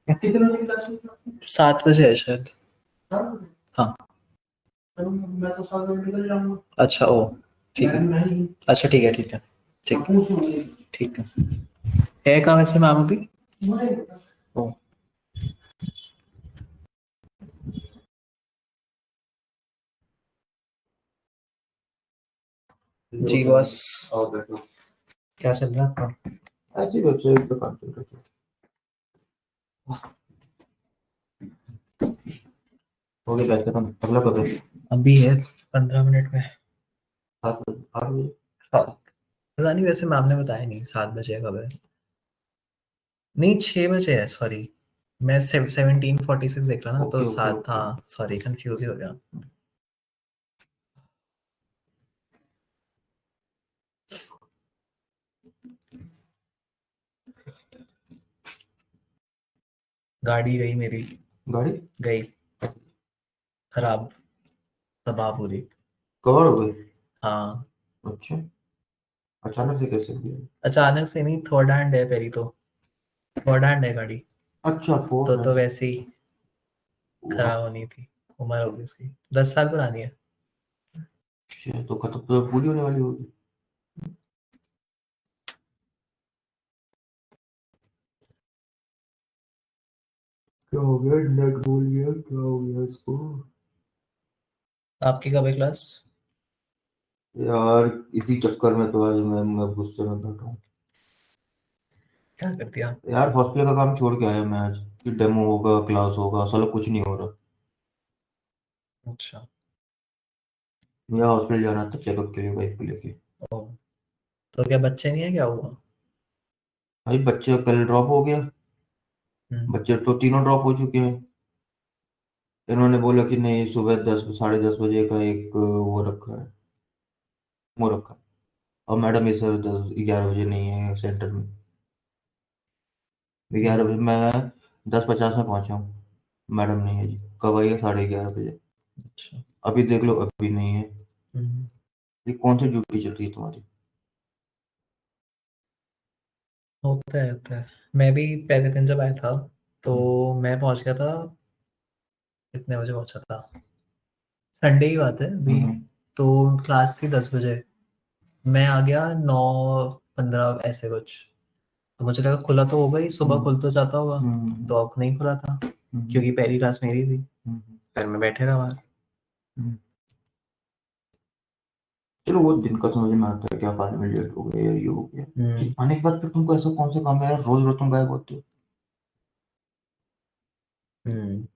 कितने बजे की क्लास है? 7 बजे है शायद। हाँ मैं तो 7 बजे निकल जाऊंगा। अच्छा ओ ठीक है, अच्छा ठीक है ठीक है ठीक है ठीक है कहाँ वैसे मैम अभी? ओ जी बॉस, और बैठो। क्या चल रहा है आपका? ऐसे ही बच्चे एक तो कंसंट्रेट हो गया बैठ खत्म। अगला कब है? अभी है 15 मिनट में। 7 बजे 8 बजे? पता नहीं, वैसे मैम ने बताया नहीं 7 बजे कब है। नहीं 6 बजे है, सॉरी मैं 17:46 देख रहा ना, तो ओके, ओके, 7, ओके। हाँ सॉरी कंफ्यूज ही हो गया। गाड़ी गई मेरी, गाड़ी गई, खराब, तबाह पूरी। कवर हो गई? हाँ अच्छा, अचानक से कैसे हुई? अचानक से नहीं, थर्ड हैंड है पहली तो, थर्ड हैंड है गाड़ी, अच्छा, फोन है। तो वैसे ही वाह, खराब होनी थी। उम्र होगी उसकी 10 साल पुरानी है। shit, तो खत्म तो पूरी होने वाली होगी। क्या हो गया? नेट बोल गया, क्या हो गया इसको? आपकी कब है क्लास? यार इसी चक्कर में तो आज मैं गुस्से में बैठा हूँ। क्या कर दिया? यार हॉस्पिटल का काम छोड़ के आया मैं आज, कि डेमो होगा, क्लास होगा, साला कुछ नहीं हो रहा। अच्छा मेरा हॉस्पिटल जाना था चेकअप के लिए वाइफ को लेके। ओ, तो क्या बच्चे नहीं है, क्या हुआ? भाई बच्चे का कल ड्रॉप हो गया। हम्म, बच्चे तो तीनों ड्रॉप हो चुके हैं। इन्होंने बोला कि नहीं, सुबह 10 साढ़े 10 बजे का एक वो रखा है, वो रखा है। और मैडम इस 10 11 बजे नहीं है सेंटर में। 11 बजे मैं 10:50 में पहुंचा हूँ, मैडम नहीं है जी। कब आई है? 11:30 बजे। अच्छा अभी देख लो, अभी नहीं है। हम्म, ये कौन सी ड्यूटी चल रही है तुम्हारी? होता है। मैं भी पहले दिन जब आया था, तो मैं पहुंच गया था, कितने बजे पहुंचा था, संडे की बात है अभी, हम्म, तो क्लास थी 10 बजे, मैं आ गया 9:15 ऐसे कुछ, तो मुझे लगा खुला तो होगा ही, सुबह हम्म, खुल तो जाता होगा, हम्म, तो अब नहीं खुला था, हम्म, क्योंकि पहली क्लास मेरी थी, हम्म, फिर मैं बैठे रहा बाहर। हम्म। चलो वो दिन का समझ में आता है, क्या फाइनल लेट हो गया या ये हो गया। हम्म आने के बाद फिर तुमको ऐसा कौन सा काम है यार, रोज रोज तुम गायब होते हो? हम्म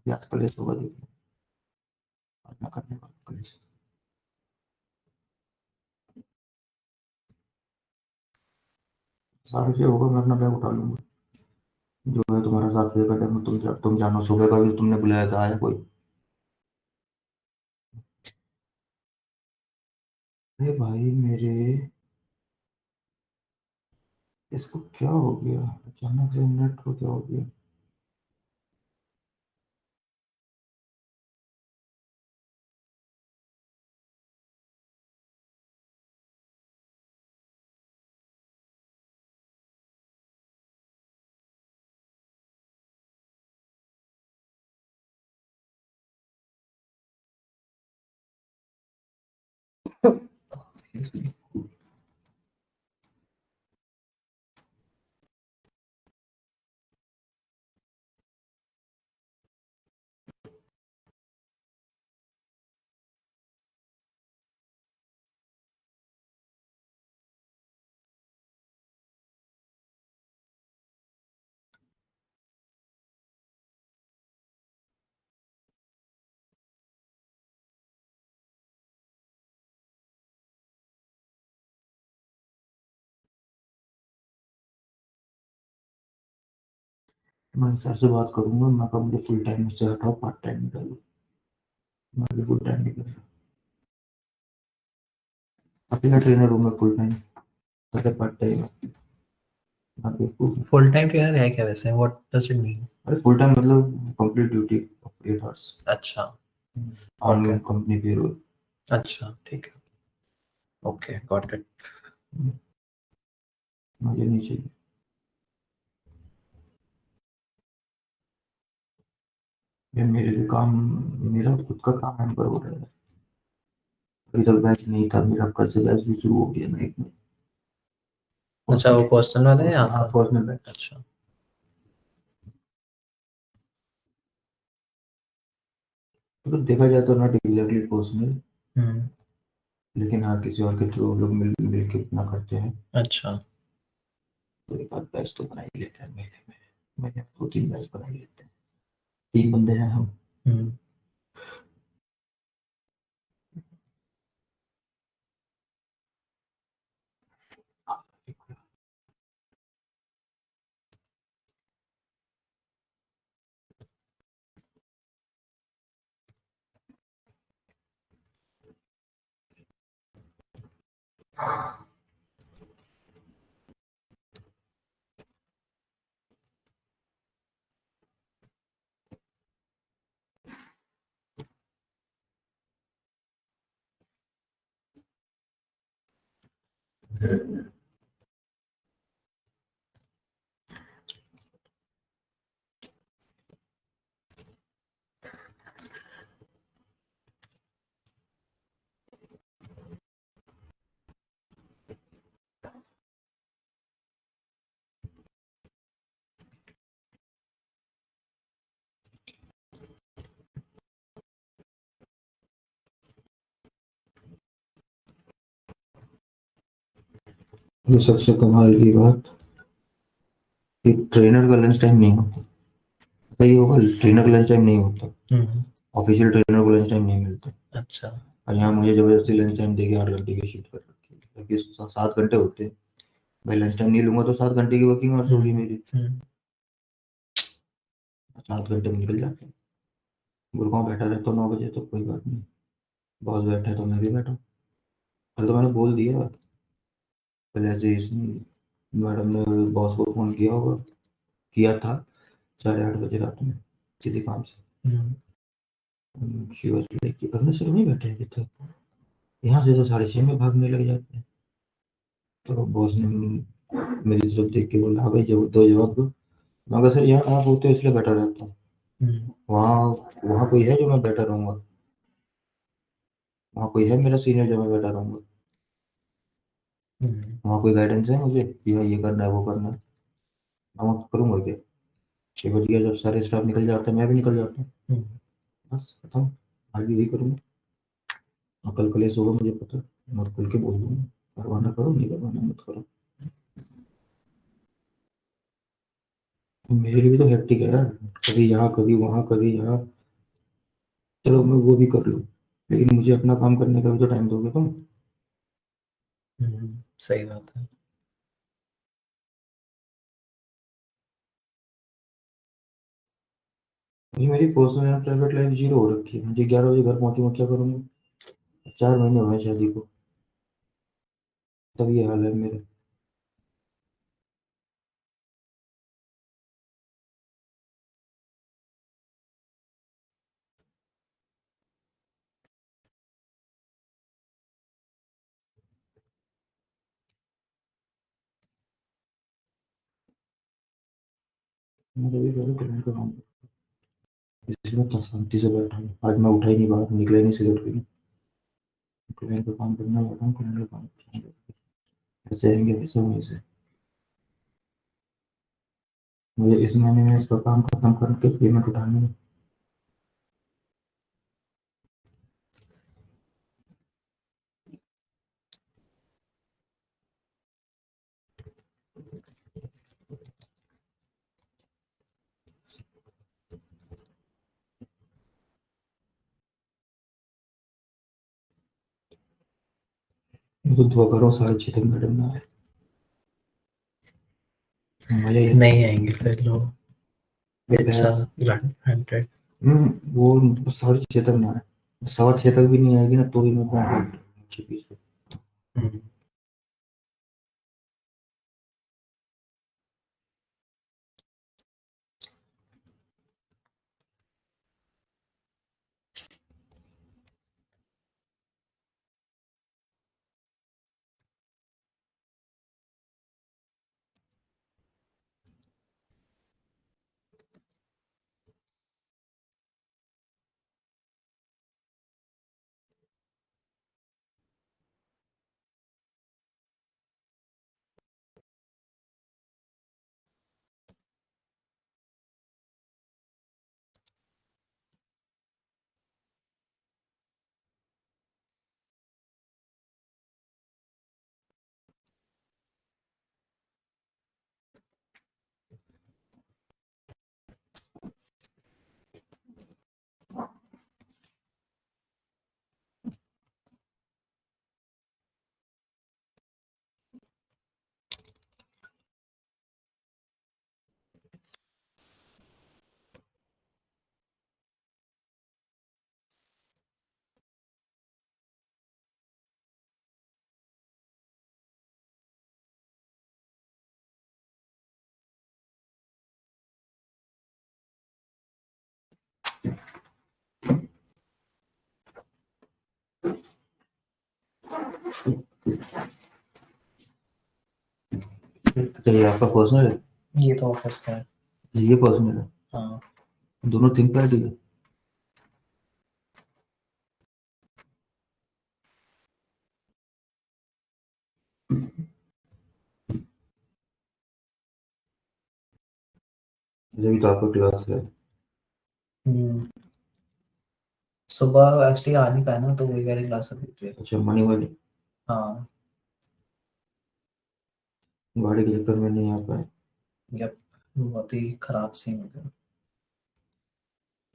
ये आजकल ऐसा होगा, देखो आज मैं करने वाला हूँ, कल से। साढ़े 6 होगा, मैं अपना बैग उठा लूंगा। जो है तुम्हारा 7 बजे का टाइम, तुम जानो। सुबह का भी तुमने बुलाया था, आया कोई? अरे भाई मेरे, इसको क्या हो गया अचानक से? नेट को क्या हो गया? मैं सर से बात करूंगा, मैं कब मुझे फुल टाइम से हटाओ, पार्ट टाइम निकालो। मैं अभी फुल टाइम नहीं कर रहा। अकेला ट्रेनर हूँ मैं फुल टाइम, अगर पार्ट टाइम है। आप देखो। फुल टाइम ट्रेनर है क्या वैसे, व्हाट डज इट मीन? अरे फुल टाइम मतलब कंप्लीट ड्यूटी ऑफ 8 आवर्स। अच्छा ऑन Okay. Company payroll. अच्छा ठीक है, ओके गॉट इट। मुझे नहीं चाहिए। ये मेरे भी काम, मेरा खुद का काम है पर हो रहा है। अभी तक बैच नहीं था मेरा, कल से बैच भी शुरू हो गया ना एक में। अच्छा वो पर्सनल वाला है हाँ आपका? Personal batch. अच्छा अगर देखा जाए तो नॉट एग्जैक्टली पर्सनल, हम्म, लेकिन हाँ किसी और के थ्रू लोग मिल के अपना करते हैं। अच्छा तो एक आध बैच तो बना ही लेते हैं महीने में। महीने में 2-3 बैच बना ही लेते हैं। 3 बंदे हैं हम। हम्म। ये सबसे कमाल की बात कि ट्रेनर का लंच टाइम नहीं होता। पता ही होगा, ट्रेनर का लंच टाइम नहीं होता। हम्म, ऑफिशियल ट्रेनर को लंच टाइम नहीं मिलता। अच्छा और यहाँ मुझे जबरदस्ती लंच टाइम देके 8 घंटे की शिफ्ट कर रखी है, क्योंकि 7 घंटे होते हैं। भाई लंच टाइम नहीं लूंगा तो 7 घंटे की वर्किंग आवर्स होगी मेरी। हम्म, 7 घंटे में निकल जाते हैं। गुड़गांव बैठा रहता हूँ 9 बजे तो कोई बात नहीं, बॉस बैठा है तो मैं भी बैठा हूँ। कल तो मैंने बोल दिया, कल ऐसे इस मैडम ने बॉस को फोन किया होगा, किया था 8:30 बजे रात में किसी काम से। हम्म, शी वाज लाइक अपने सर में बैठे हैं अभी तक, यहाँ से तो 6:30 में भागने लग जाते हैं। तो बॉस ने मेरी तरफ देख के बोला, हाँ भाई जब दो जवाब दो। मैं कहा सर यहाँ आप होते हो इसलिए बैठा रहता हूँ, हम्म, वहाँ वहाँ कोई है जो मैं बैठा रहूंगा? वहाँ कोई है मेरा सीनियर जो मैं बैठा रहूंगा? हम्म, वहाँ कोई गाइडेंस है मुझे कि हाँ ये करना है वो करना है? मैं वहाँ करूंगा क्या? 6 बज गया, जब सारे स्टाफ निकल जाते हैं मैं भी निकल जाता हूँ, हम्म, बस खत्म। आगे वही करूंगा। और कल कलेश होगा मुझे पता है, मैं खुल के बोल दूंगा, करवाना करो नहीं करवाना मत करो। मेरे लिए भी तो हेक्टिक है यार, कभी यहाँ कभी वहाँ कभी यहाँ। चलो मैं वो भी कर लूँ, लेकिन मुझे अपना काम करने का भी तो टाइम दोगे तुम। सही बात है। ये मेरी personal and private life zero हो रखी है। मुझे 11 बजे घर पहुंचूंगा क्या करूंगा? 4 महीने हुए हैं शादी को, तब ये हाल है मेरा। मैं तभी कह रहा हूँ पेमेंट का काम, इसलिए मैं तो शांति से बैठा हूँ। आज मैं उठा ही नहीं, बाहर निकला ही नहीं सिगरेट पीने। पेमेंट का काम करना जाता हूँ, पेमेंट का काम करूंगा। ऐसे आएंगे पैसे वहीं से। मुझे इस महीने में इसका काम खत्म करके पेमेंट उठानी है। मैं तो दुआ कर रहा हूँ 6:30 तक मैडम ना आए, मजा ही आता। नहीं आएंगे फिर लोग, अच्छा 100। वो 6:30 तक ना आए, 6:15 तक भी नहीं आएगी ना तो भी मैं बैठ पीछे। हम्म, चाहिए आपका पर्सनल है, ये तो ऑफिस का है। ये पर्सनल है, हाँ दोनों थिंक पैड ही है। जब तो आपका क्लास है। सुबह एक्चुअली आ नहीं पाया ना, तो वही वाली क्लास अभी थी। अच्छा, मनी वाली हाँ गाड़ी के चक्कर में नहीं आ पाए। यप, बहुत ही खराब सीन हो गया।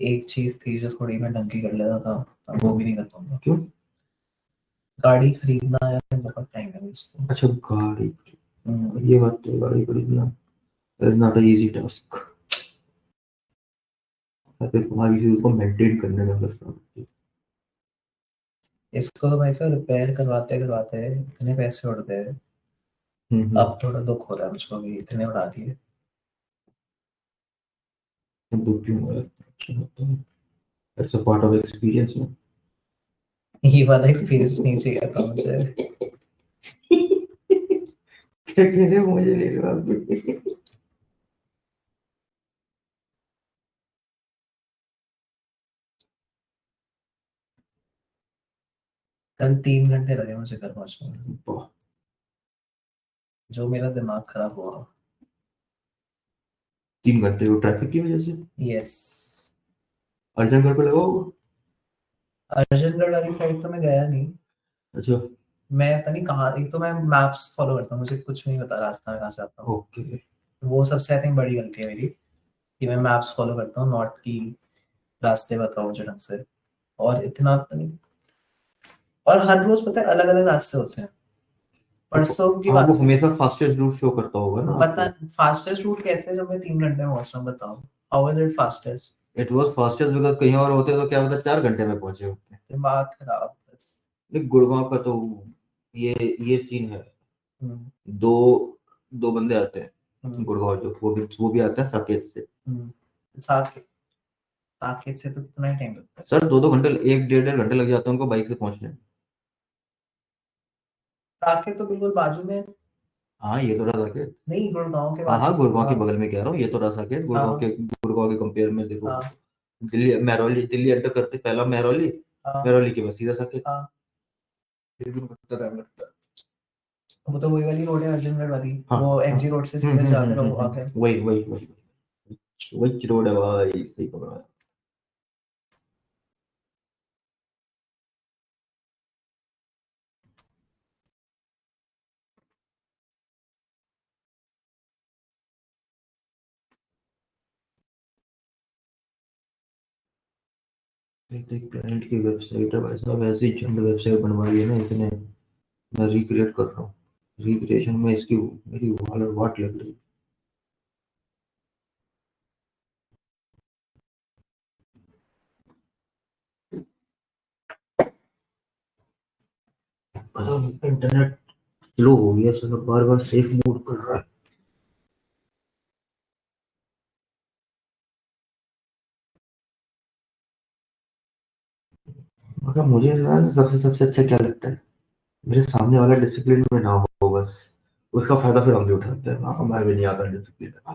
एक चीज थी जो थोड़ी मैं ढंग की कर लेता था, अब वो भी नहीं कर पाऊंगा। क्यों? गाड़ी खरीदना यार बहुत टाइम है इसको। अच्छा गाड़ी, हम्म, ये बात तो है, गाड़ी खरीदना is not a easy task. फिर तुम्हारी चीज को मेंटेन करने में बस इसको तो भाई साहब रिपेयर करवाते करवाते इतने पैसे उड़ते हैं। अब थोड़ा दुख हो रहा है मुझको भी, इतने उड़ा दिए। दुख क्यों हो रहा है? अच्छा होता है, it's a part of experience ना। ये वाला एक्सपीरियंस नहीं चाहिए था मुझे। क्या कह रहे हो, मुझे ले रहे हो आप? कल 3 घंटे लगे मुझे घर पहुंचने में, वाह, जो मेरा दिमाग खराब हुआ। 3 घंटे वो ट्रैफिक की वजह से? यस। अर्जन घर पे लगा होगा। अर्जनगढ़ वाली साइड तो मैं गया नहीं। अच्छा, मैं पता नहीं कहाँ, एक तो मैं मैप्स फॉलो करता हूँ, मुझे कुछ नहीं पता रास्ता में कहाँ से आता हूँ। ओके। वो सबसे आई थिंक बड़ी गलती है मेरी, कि मैं मैप्स फॉलो करता हूँ, नॉट की रास्ते बताओ मुझे ढंग से। और इतना पता नहीं, और हर रोज पता है अलग अलग रास्ते होते हैं। परसों की हाँ, वो बात है, हमेशा फास्टेस्ट रूट शो करता होगा ना पता आपको। फास्टेस्ट रूट कैसे है जब मैं 3 घंटे में पहुंच रहा हूँ, बताओ। How is it fastest? It was fastest because कहीं और होते तो क्या होता, 4 घंटे में पहुंचे होते। दिमाग खराब बस। लेकिन गुड़गांव का तो ये सीन है। हम्म, दो दो बंदे आते हैं हम्म, गुड़गांव, जो वो भी आते हैं साकेत से। साकेत, साकेत से तो कितना ही टाइम लगता है? सर 2-2 घंटे, 1-1.5 घंटे लग जाते हैं उनको बाइक से पहुंचने में। साकेत तो बिल्कुल बाजू में है। हाँ ये तो रहा साकेत। नहीं, गुड़गांव के हाँ बाजू। हाँ, गुड़गांव के हाँ बगल में कह रहा हूँ, ये तो रहा साकेत। हाँ गुड़गांव के कंपेयर में देखो, हाँ दिल्ली महरौली, दिल्ली एंटर करते पहला महरौली, हाँ महरौली के बाद सीधा साकेत। हाँ। 1 घंटा टाइम लगता है। वो तो वही वाली रोड है अर्जुनगढ़ वाली, हाँ वो हाँ। एमजी रोड से सीधे जाते रहो आगे। वही वही रोड है भाई, सही पकड़ा है। एक क्लाइंट की वेबसाइट है भाई साहब, ऐसी झंड वेबसाइट बनवाई है ना इसने, मैं रिक्रिएट कर रहा हूँ। रिक्रिएशन में इसकी मेरी वाट वाट लग रही है। इंटरनेट स्लो हो गया सर, बार बार सेफ मोड कर रहा है। मगर मुझे ना सबसे सबसे अच्छा क्या लगता है, मेरे सामने वाला डिसिप्लिन में ना हो बस, उसका फायदा फिर हम भी उठाते हैं। हाँ, मैं भी नहीं आता डिसिप्लिन में।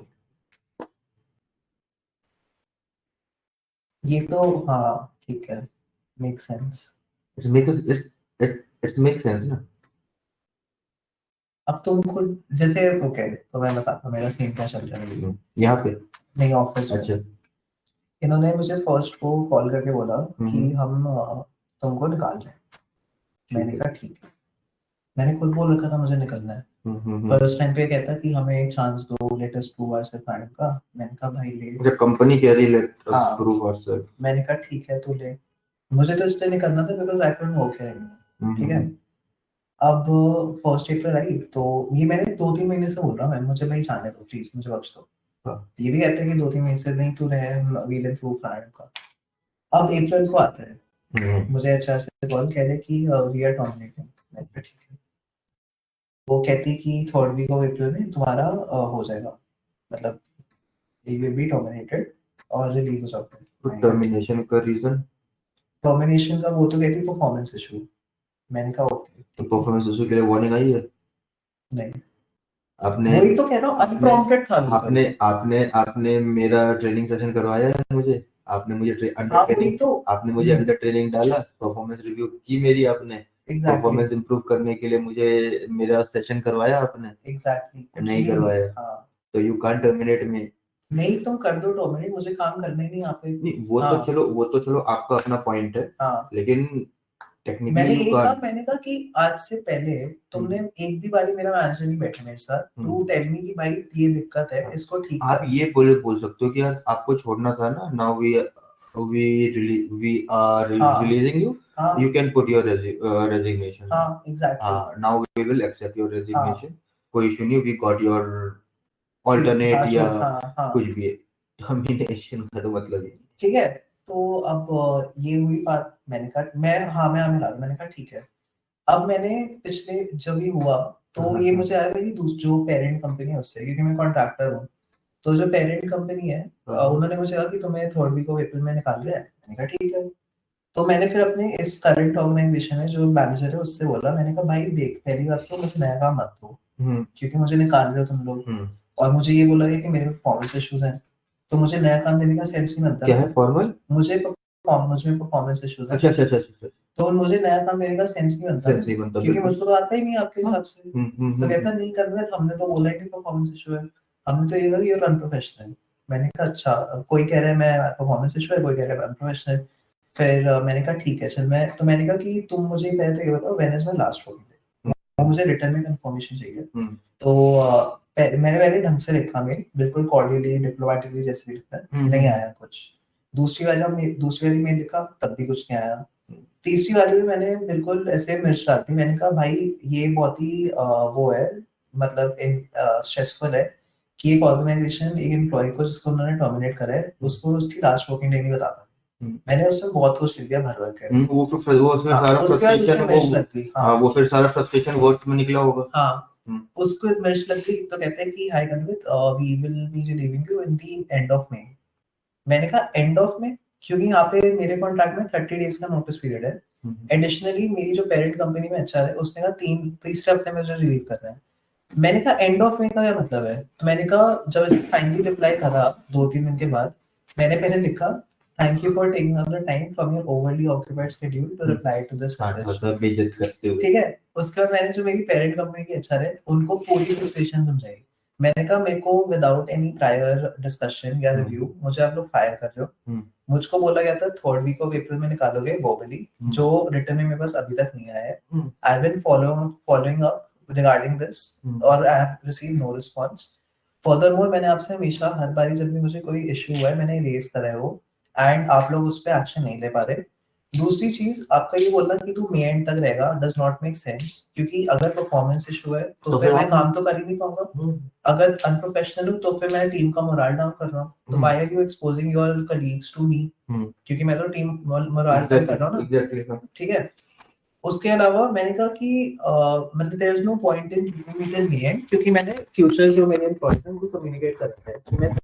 ये तो हाँ ठीक है, make sense. It make it make sense ना। अब तुम खुद जैसे, ओके तो मैं बताता हूँ मेरा सीन क्या चल रहा है। यहाँ पे। नहीं, ऑफिस में अच्छा। इन्होंने मुझे फर्स्ट को कॉल करके बोला कि हम्म। हम तुमको निकाल रहे हैं। ठीक मैंने है। कहा ठीक है, मैंने खुद बोल रखा था मुझे निकलना है। हम्म। पर उस टाइम पे कहता कि हमें एक चांस दो, लेटेस्ट प्रूव आवर मैडम का। मैंने कहा भाई ले। अच्छा, कंपनी कह रही लेट अस हाँ, प्रूव आवर। मैंने कहा ठीक है तो ले। मुझे तो इसलिए नहीं करना था because I couldn't work here anymore, ठीक है। हम्म। अब फर्स्ट अप्रैल आई तो ये मैंने 2-3 महीने से बोल रहा हूँ, मैं मुझे भाई जाने दो प्लीज, मुझे बख्श दो। हाँ। ये भी कहते हैं कि 2-3 महीने से नहीं तू रहे, वी विल प्रूव मैडम का। अब अप्रैल को आता है, मुझे एचआर से कॉल कह रहे कि वी आर टर्मिनेटिंग। मैंने कहा ठीक है। वो कहती कि 3rd वीक ऑफ अप्रैल में तुम्हारा हो जाएगा, मतलब यू विल बी टर्मिनेटेड और रिलीव हो जाओगे। तो मैंने कहा ठीक। टर्मिनेशन का रीजन? टर्मिनेशन का वो तो कहती परफॉर्मेंस इशू। मैंने कहा ओके। तो परफॉर्मेंस इशू के लिए वार्निंग आई है? नहीं, आपने वही तो कह रहा हूँ, अनप्रॉम्प्टेड था बिल्कुल। आपने आपने आपने मेरा ट्रेनिंग सेशन करवाया है मुझे, आपने मुझे अंडर हाँ, ट्रेनिंग वही तो आपने मुझे अंडर ट्रेनिंग डाला, परफॉर्मेंस रिव्यू की मेरी आपने, एग्जैक्टली परफॉर्मेंस इंप्रूव करने के लिए मुझे मेरा सेशन करवाया आपने, एग्जैक्टली कुछ नहीं भी करवाया। हाँ, तो यू कांट टर्मिनेट मी। नहीं तुम कर दो टर्मिनेट, मुझे काम करना ही नहीं यहाँ पे। नहीं, वो हाँ तो चलो आपका अपना पॉइंट है, हाँ, लेकिन टेक्निकली मैंने यू यही कहा, कांट। मैंने कहा कि आज से पहले तुमने एक भी बारी मेरा मैनेजर नहीं बैठे मेरे साथ टू टेल मी कि भाई ये दिक्कत है, इसको ठीक आप कर। ये बोल सकते हो कि यार आपको छोड़ना था ना, नाउ वी आर हाँ रिलीजिंग यू, हाँ you can put your resignation now. हाँ exactly Now we will accept your हाँ resignation, कोई इशू नहीं, we got your हाँ alternate जो या हाँ हाँ कुछ भी है, टर्मिनेशन का तो मतलब ही नहीं। ठीक है। तो अब ये हुई बात, मैंने कहा मैं मिला दूं, मैंने कहा ठीक है। अब मैंने पिछले जब ये हुआ तो ये मुझे आया मेरी जो पेरेंट कंपनी है उससे, क्योंकि मैं कॉन्ट्रैक्टर हूँ। तो जो पेरेंट कंपनी है उन्होंने मुझे कहा कि तुम्हें थर्ड वीक ऑफ अप्रैल में निकाल रहे हैं। मैंने कहा ठीक है। तो मैंने फिर अपने इस करंट ऑर्गेनाइजेशन में जो मैनेजर है उससे बोला, मैंने कहा भाई देख, पहली बात तो मुझे नया काम मत दो क्योंकि मुझे निकाल रहे हो तुम लोग, और मुझे ये बोला गया कि मेरे परफॉर्मेंस इश्यूज हैं, तो मुझे नया काम देने का सेंस नहीं बनता। क्या है फॉर्मल? मुझे परफॉर्मेंस इश्यूज है, अच्छा अच्छा अच्छा अच्छा, तो मुझे नया काम देने का सेंस नहीं बनता सेंस नहीं बनता, क्योंकि बिल्कुल। मुझको तो आता ही नहीं आपके हिसाब से। तो कहता नहीं करना है, तो हमने तो बोला ही नहीं परफॉर्मेंस इशू है, हमने तो ये कहा कि you're unprofessional। मैंने कहा अच्छा, अब कोई कह रहा है मैं परफॉर्मेंस इशू है, कोई कह रहा है अनप्रोफेशनल। फिर मैंने कहा ठीक है चल, तो मैंने कहा कि तुम मुझे पहले तो ये बताओ when is my last working day, वो मुझे रिटर्न में कंफर्मेशन चाहिए। तो मैंने पहले ढंग से लिखा मेल, बिल्कुल कॉर्डियली डिप्लोमेटिकली जैसे भी लिखता है, नहीं आया कुछ। दूसरी वाली मेल लिखा, तब भी कुछ नहीं आया। तीसरी वाली में मैंने बिल्कुल ऐसे मिर्च डाल दी, मैंने कहा भाई ये बहुत ही वो है, मतलब स्ट्रेसफुल है कि एक ऑर्गेनाइजेशन एक एम्प्लॉय को जिसको उन्होंने टर्मिनेट करा है उसको उसकी लास्ट वर्किंग डे नहीं बता पाती। मैंने उसमें बहुत कुछ लिख दिया भर भर के। वो उसमें हाँ, सारा उसके बाद फ्रस्ट्रेशन उसमें मिर्च लग गई। हाँ वो फिर सारा फ्रस्ट्रेशन वर्ड्स में निकला होगा। हाँ, उसको मिर्च लग गई, तो कहते हैं कि hi Kanvit, we will be relieving you in the end of May. मैंने कहा एंड ऑफ में, क्योंकि यहाँ पे मेरे कॉन्ट्रैक्ट में 30 डेज का नोटिस पीरियड है। एडिशनली मेरी जो पेरेंट कंपनी में एचआर है उसने कहा तीसरे हफ्ते में जो रिलीव कर रहा है। मैंने कहा एंड ऑफ में का क्या मतलब है? तो मैंने कहा जब इसने फाइनली रिप्लाई करा 2-3 दिन के बाद, मैंने पहले लिखा thank you for taking the time from your overly occupied schedule to reply to this message. बेइज्जत करते हुए। ठीक है। उसके बाद मैंने जो मेरी पेरेंट कंपनी की एचआर है उनको पूरी सिचुएशन समझाई। मैंने कहा मेरे को विदाउट एनी प्रायर डिस्कशन या रिव्यू मुझे आप लोग फायर कर रहे हो। मुझको बोला गया था थर्ड वीक ऑफ अप्रैल में निकालोगे वर्बली, जो रिटर्न में मेरे पास अभी तक नहीं आया है। I have been following up regarding this और I have received no response. Furthermore मैंने आपसे हमेशा हर बारी जब भी मुझे कोई इशू हुआ है मैंने रेज करा है वो, एंड आप लोग उस पर एक्शन नहीं ले पा रहे। दूसरी चीज, आपका ये बोलना कि तू मे एंड तक रहेगा डज नॉट मेक सेंस, क्योंकि अगर परफॉर्मेंस इशू है तो फिर मैं काम तो कर ही नहीं पाऊंगा। अगर अनप्रोफेशनल हूँ तो फिर मैं टीम का मोरल डाउन कर रहा हूँ, तो why are you exposing your colleagues to me, क्योंकि मैं तो टीम मोरल डाउन कर रहा हूँ ना। ठीक है। उसके अलावा मैंने कहा कि मतलब there is no point in keeping me till the end, क्योंकि मैंने फ्यूचर जो मेरे एम्प्लॉयज हैं उनको कम्युनिकेट करना है।